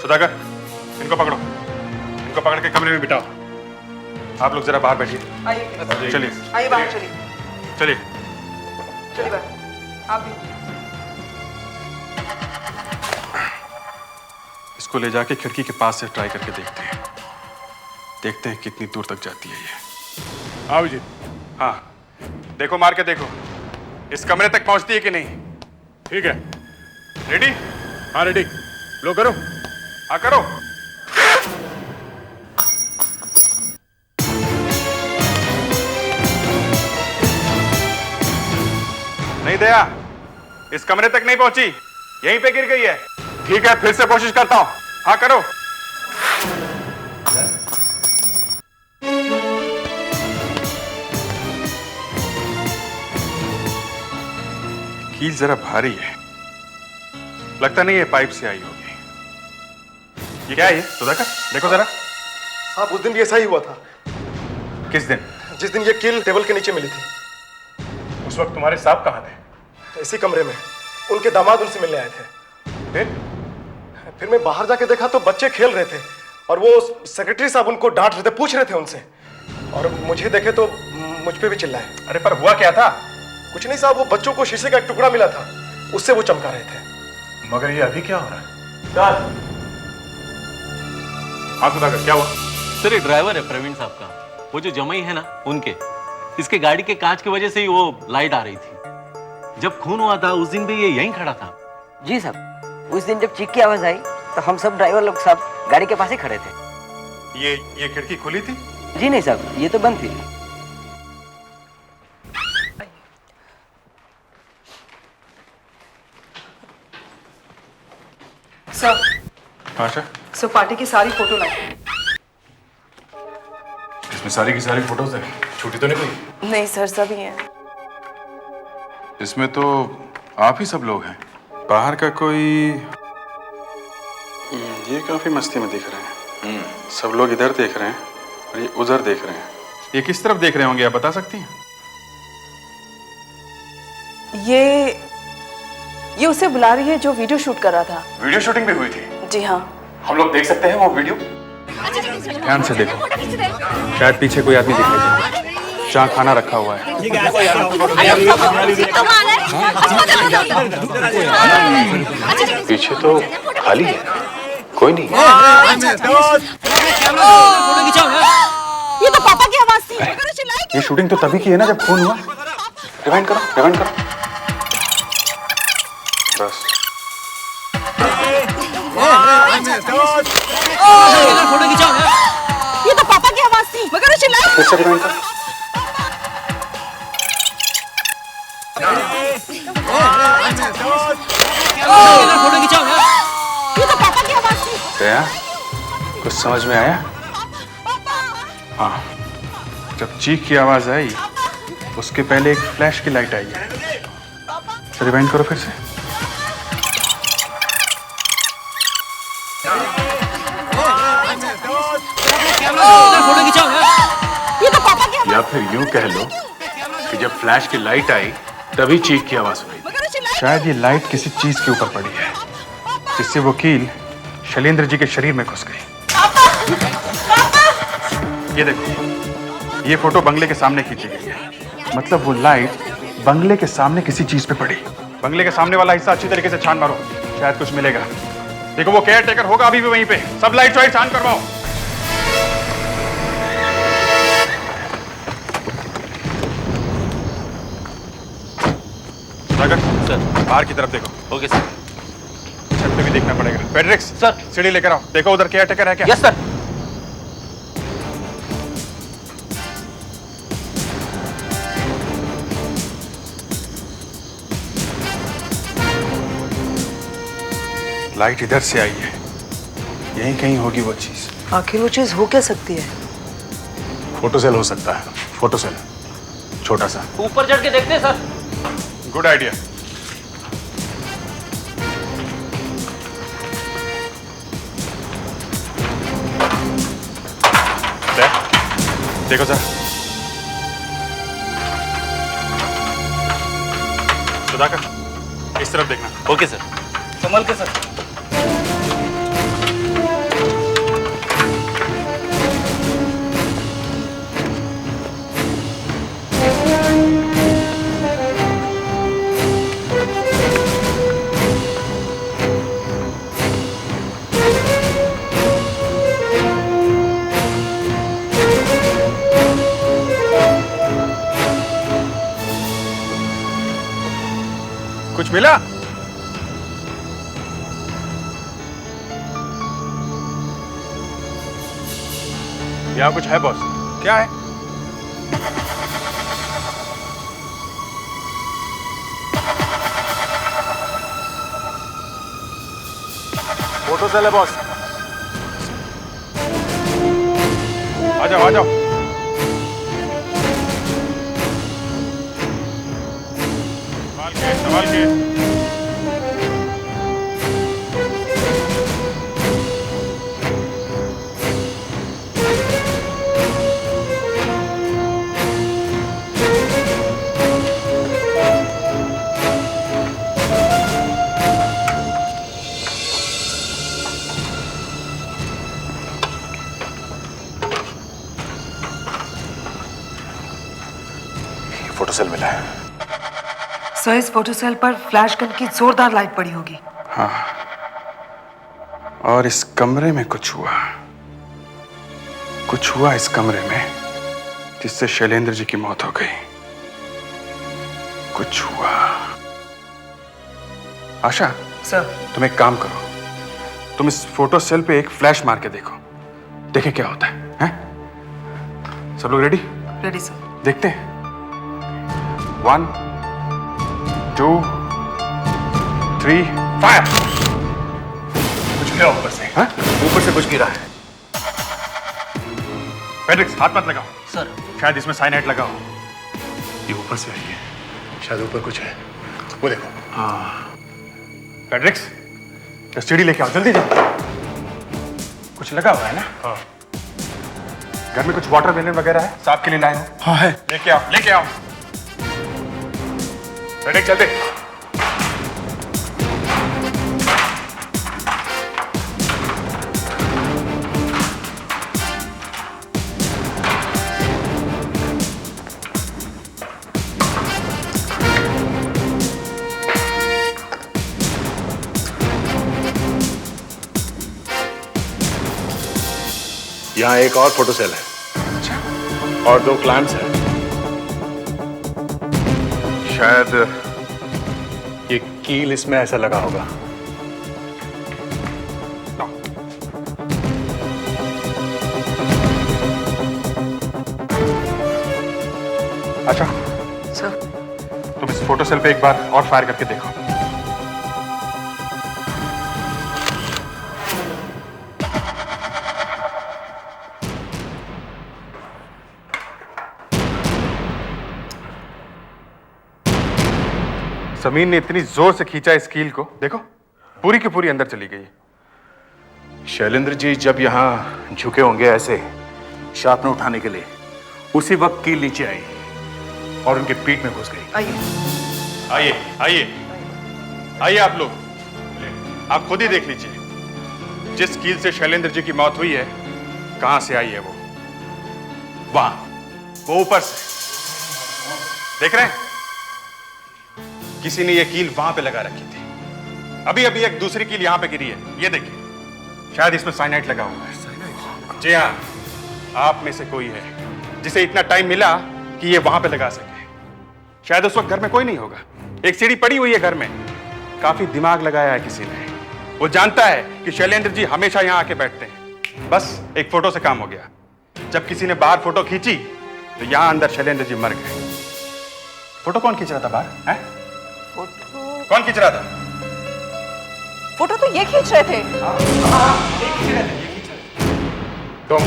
Speaker 7: सुधाकर इनको पकड़ो, इनको पकड़ के कमरे में बिठाओ। आप लोग जरा बाहर बैठिए। चलिए
Speaker 2: आइए बाहर चलिए।
Speaker 7: चलिए
Speaker 2: बाहर। आप भी।
Speaker 7: इसको ले जाके खिड़की के पास से ट्राई करके देखते हैं कितनी दूर तक जाती है ये। आओ जी। हाँ देखो, मार के देखो इस कमरे तक पहुंचती है कि नहीं। ठीक है, रेडी? हाँ रेडी। लो करो। हाँ करो। नहीं दया, इस कमरे तक नहीं पहुंची, यहीं पे गिर गई है। ठीक है, फिर से कोशिश करता हूं। हाँ करो। कील जरा भारी है, लगता नहीं है पाइप से आई होगी। ये क्या है ये? सुधाकर देखो जरा।
Speaker 3: साहब उस दिन भी ऐसा ही हुआ था।
Speaker 7: किस दिन?
Speaker 3: जिस दिन ये कील टेबल के नीचे मिली थी।
Speaker 7: उस वक्त तुम्हारे साहब कहाँ थे?
Speaker 3: इसी कमरे में, उनके दामाद उनसे मिलने आए थे। फिर मैं बाहर जाके देखा तो बच्चे खेल रहे थे और वो सेक्रेटरी साहब उनको डांट रहे थे, पूछ रहे थे उनसे, और मुझे देखे तो मुझ पे भी चिल्लाए।
Speaker 7: अरे पर हुआ क्या था?
Speaker 3: कुछ नहीं साहब, वो बच्चों को शीशे का एक टुकड़ा मिला था, उससे वो चमका रहे थे।
Speaker 7: मगर ये अभी क्या हो रहा है? हाँ सुधाकर क्या हुआ?
Speaker 17: सर ये ड्राइवर है प्रवीण साहब का, वो जो जमाई है ना उनके, इसके गाड़ी के कांच की वजह से ही वो लाइट आ रही थी। जब खून हुआ था उस दिन भी ये यहीं खड़ा था।
Speaker 18: जी साहब, उस दिन जब चीख की आवाज आई तो हम सब ड्राइवर लोग साहब गाड़ी के पास ही खड़े थे।
Speaker 7: ये खिड़की खुली थी?
Speaker 18: जी नहीं साहब, ये तो बंद थी।
Speaker 2: सर।
Speaker 7: अच्छा,
Speaker 2: सर पार्टी की सारी फोटो लाए।
Speaker 7: इसमें सारी की सारी फोटोज है, छूटी तो नहीं कोई?
Speaker 2: नहीं सर, सभी हैं।
Speaker 7: इसमें तो आप ही सब लोग हैं, बाहर का कोई? ये काफी मस्ती में दिख रहे हैं। सब लोग इधर देख रहे हैं और ये उधर देख रहे हैं। ये किस तरफ देख रहे होंगे, आप बता सकती हैं?
Speaker 13: ये उसे बुला रही है जो वीडियो शूट कर रहा था।
Speaker 7: वीडियो शूटिंग भी हुई थी?
Speaker 13: जी हाँ।
Speaker 7: हम लोग देख सकते हैं वो वीडियो? ध्यान से देखो, शायद पीछे कोई आदमी दिखाई दे, जहाँ खाना रखा हुआ है। पीछे तो खाली है, कोई नहीं।
Speaker 11: ये तो पापा की आवाज थी।
Speaker 7: ये शूटिंग तो तभी की है ना जब खून हुआ। रिवाइंड करो। बस।
Speaker 11: ये तो पापा की आवाज थी, मगर वो चिल्लाए।
Speaker 7: फिर से रिवाइंड करो।
Speaker 11: ये तो पापा की आवाज थी।
Speaker 7: दया, कुछ समझ में आया? हाँ, जब चीख की आवाज आई उसके पहले एक फ्लैश की लाइट आई है। रिवाइंड करो फिर से।
Speaker 16: फोटो खिंचाओ ना।
Speaker 11: ये तो पापा की
Speaker 5: या फिर यूं कह लो कि जब फ्लैश की लाइट आई तभी चीख की आवाज सुनाई।
Speaker 7: शायद ये लाइट किसी चीज के ऊपर पड़ी है जिससे वो कील शैलेंद्र जी के शरीर में घुस गई। ये देखो, ये फोटो बंगले के सामने खींची गई है। मतलब वो लाइट बंगले के सामने किसी चीज पे पड़ी। बंगले के सामने वाला हिस्सा अच्छी तरीके से छान मारो, शायद कुछ मिलेगा। देखो वो केयर टेकर होगा अभी भी वहीं पे। सब लाइट वाइट छान करवाओ। सर बाहर की तरफ देखो।
Speaker 17: Okay sir.
Speaker 7: छत पे भी देखना पड़ेगा। फेडरिक्स
Speaker 17: सर
Speaker 7: सीढ़ी लेकर आओ, देखो उधर केयर टेकर है क्या?
Speaker 17: Yes sir.
Speaker 7: लाइट इधर से आई है, यहीं कहीं होगी वो चीज।
Speaker 2: आखिर वो चीज हो क्या सकती है?
Speaker 5: फोटो सेल हो सकता है। फोटो सेल छोटा सा।
Speaker 16: ऊपर चढ़ के देखते हैं सर।
Speaker 7: Good idea. देखो सर, सुधाकर इस तरफ देखना।
Speaker 17: Okay sir.
Speaker 16: संभल के सर।
Speaker 7: कुछ मिला? यहाँ कुछ है बॉस? क्या है? फोटो सेल है बॉस। आ जाओ आ जाओ। संभाल के।
Speaker 5: फोटो सेल मिला है।
Speaker 2: सो इस फोटो सेल पर फ्लैश गन की जोरदार लाइट पड़ी होगी।
Speaker 7: हाँ, और इस कमरे में कुछ हुआ इस कमरे में जिससे शैलेंद्र जी की मौत हो गई। कुछ हुआ। आशा
Speaker 2: सर,
Speaker 7: तुम एक काम करो, तुम इस फोटो सेल पे एक फ्लैश मार के देखो, देखे क्या होता है, हैं? सब लोग रेडी?
Speaker 2: Ready sir.
Speaker 7: देखते हैं। 1 2 3 फायर। कुछ गिरा ऊपर से। हाँ? ऊपर से कुछ गिरा है। फेडरिक्स हाथ मत लगाओ
Speaker 16: सर।
Speaker 7: शायद इसमें साइनाइड लगा हो।
Speaker 5: ये ऊपर से आई है, शायद ऊपर कुछ है। वो देखो।
Speaker 7: हाँ फेडरिक्स, तो सीढ़ी लेके आओ जल्दी जल्दी। कुछ लगा हुआ है ना? हाँ। घर में कुछ वाटर मेलन वगैरह है? साहब के लिए लाए हो? हाँ है। लेके आओ लेके आओ। फेडरिक्स जल्दी।
Speaker 5: यहाँ एक और फोटो सेल है और 2 क्लाइंट्स हैं।
Speaker 7: शायद
Speaker 5: ये कील इसमें ऐसा लगा होगा।
Speaker 7: अच्छा
Speaker 2: सर,
Speaker 7: तुम इस फोटो सेल पे एक बार और फायर करके देखो। जमीन ने इतनी जोर से खींचा इस कील को, देखो पूरी की पूरी अंदर चली गई।
Speaker 5: शैलेंद्र जी जब यहाँ झुके होंगे ऐसे
Speaker 7: शार्पनर उठाने के लिए। उसी वक्त कील नीचे आई और उनके पीठ में घुस गई। आइए आइए आइए आप लोग, आप खुद ही देख लीजिए जिस कील से शैलेंद्र जी की मौत हुई है कहां से आई है वो। वहां, वो ऊपर से देख रहे हैं, किसी ने ये कील वहां पे लगा रखी थी। अभी अभी एक दूसरी कील यहां पे गिरी है, ये देखिए, शायद इसमें साइनाइड लगा हुआ है। जी हाँ, आप में से कोई है जिसे इतना टाइम मिला कि ये वहां पे लगा सके। शायद उस वक्त घर में कोई नहीं होगा, एक सीढ़ी पड़ी हुई है घर में, काफी दिमाग लगाया है किसी ने। वो जानता है कि शैलेंद्र जी हमेशा यहां आके बैठते हैं, बस एक फोटो से काम हो गया। जब किसी ने बाहर फोटो खींची तो यहां अंदर शैलेंद्र जी मर गए। फोटो कौन खींच रहा था बाहर? हैं?
Speaker 13: फोटो
Speaker 7: कौन खींच रहा था?
Speaker 13: फोटो तो ये खींच रहे थे।
Speaker 7: तुम?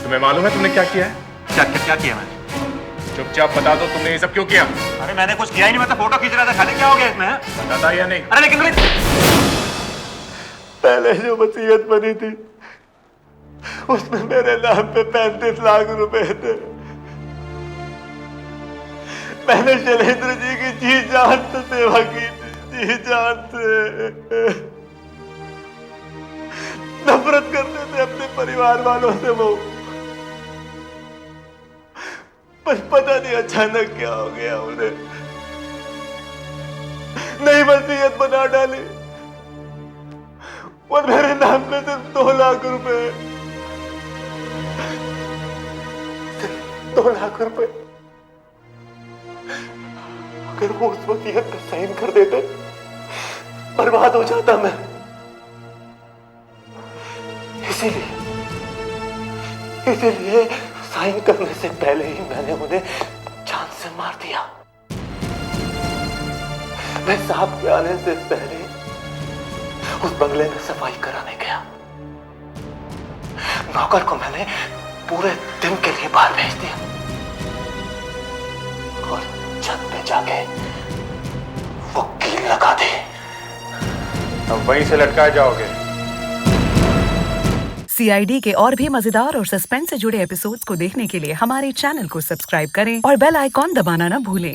Speaker 7: तुम्हें मालूम है तुमने क्या किया है?
Speaker 17: क्या किया मैंने?
Speaker 7: चुपचाप बता दो तुमने ये सब क्यों किया?
Speaker 17: अरे मैंने कुछ किया ही नहीं, मैं तो फोटो खींच रहा था। खाली क्या हो गया इसमें?
Speaker 7: बताता या नहीं?
Speaker 17: अरे लेकिन
Speaker 3: पहले जो वसीयत बनी थी उसमें मेरे नाम पे 35 लाख रुपए थे। मैंने शैलेंद्र जी की जी जान से सेवा की थी, जी जान से। नफरत करते थे अपने परिवार वालों से वो, पर पता नहीं अचानक क्या हो गया उन्हें। नई वसीयत बना डाली और मेरे नाम पे सिर्फ 2 लाख रुपए, 2 लाख रुपए। अगर वो उस वसीयत पे साइन कर देते बर्बाद हो जाता मैं। इसीलिए साइन करने से पहले ही मैंने उन्हें जान से मार दिया। मैं साहब के आने से पहले उस बंगले में सफाई कराने गया। नौकर को मैंने पूरे दिन के लिए बाहर भेज दिया और छत पे जाके वो कील लगा दी।
Speaker 7: अब वहीं से लटकाए जाओगे।
Speaker 19: CID के और भी मजेदार और सस्पेंस से जुड़े एपिसोड्स को देखने के लिए हमारे चैनल को सब्सक्राइब करें और बेल आइकॉन दबाना ना भूलें।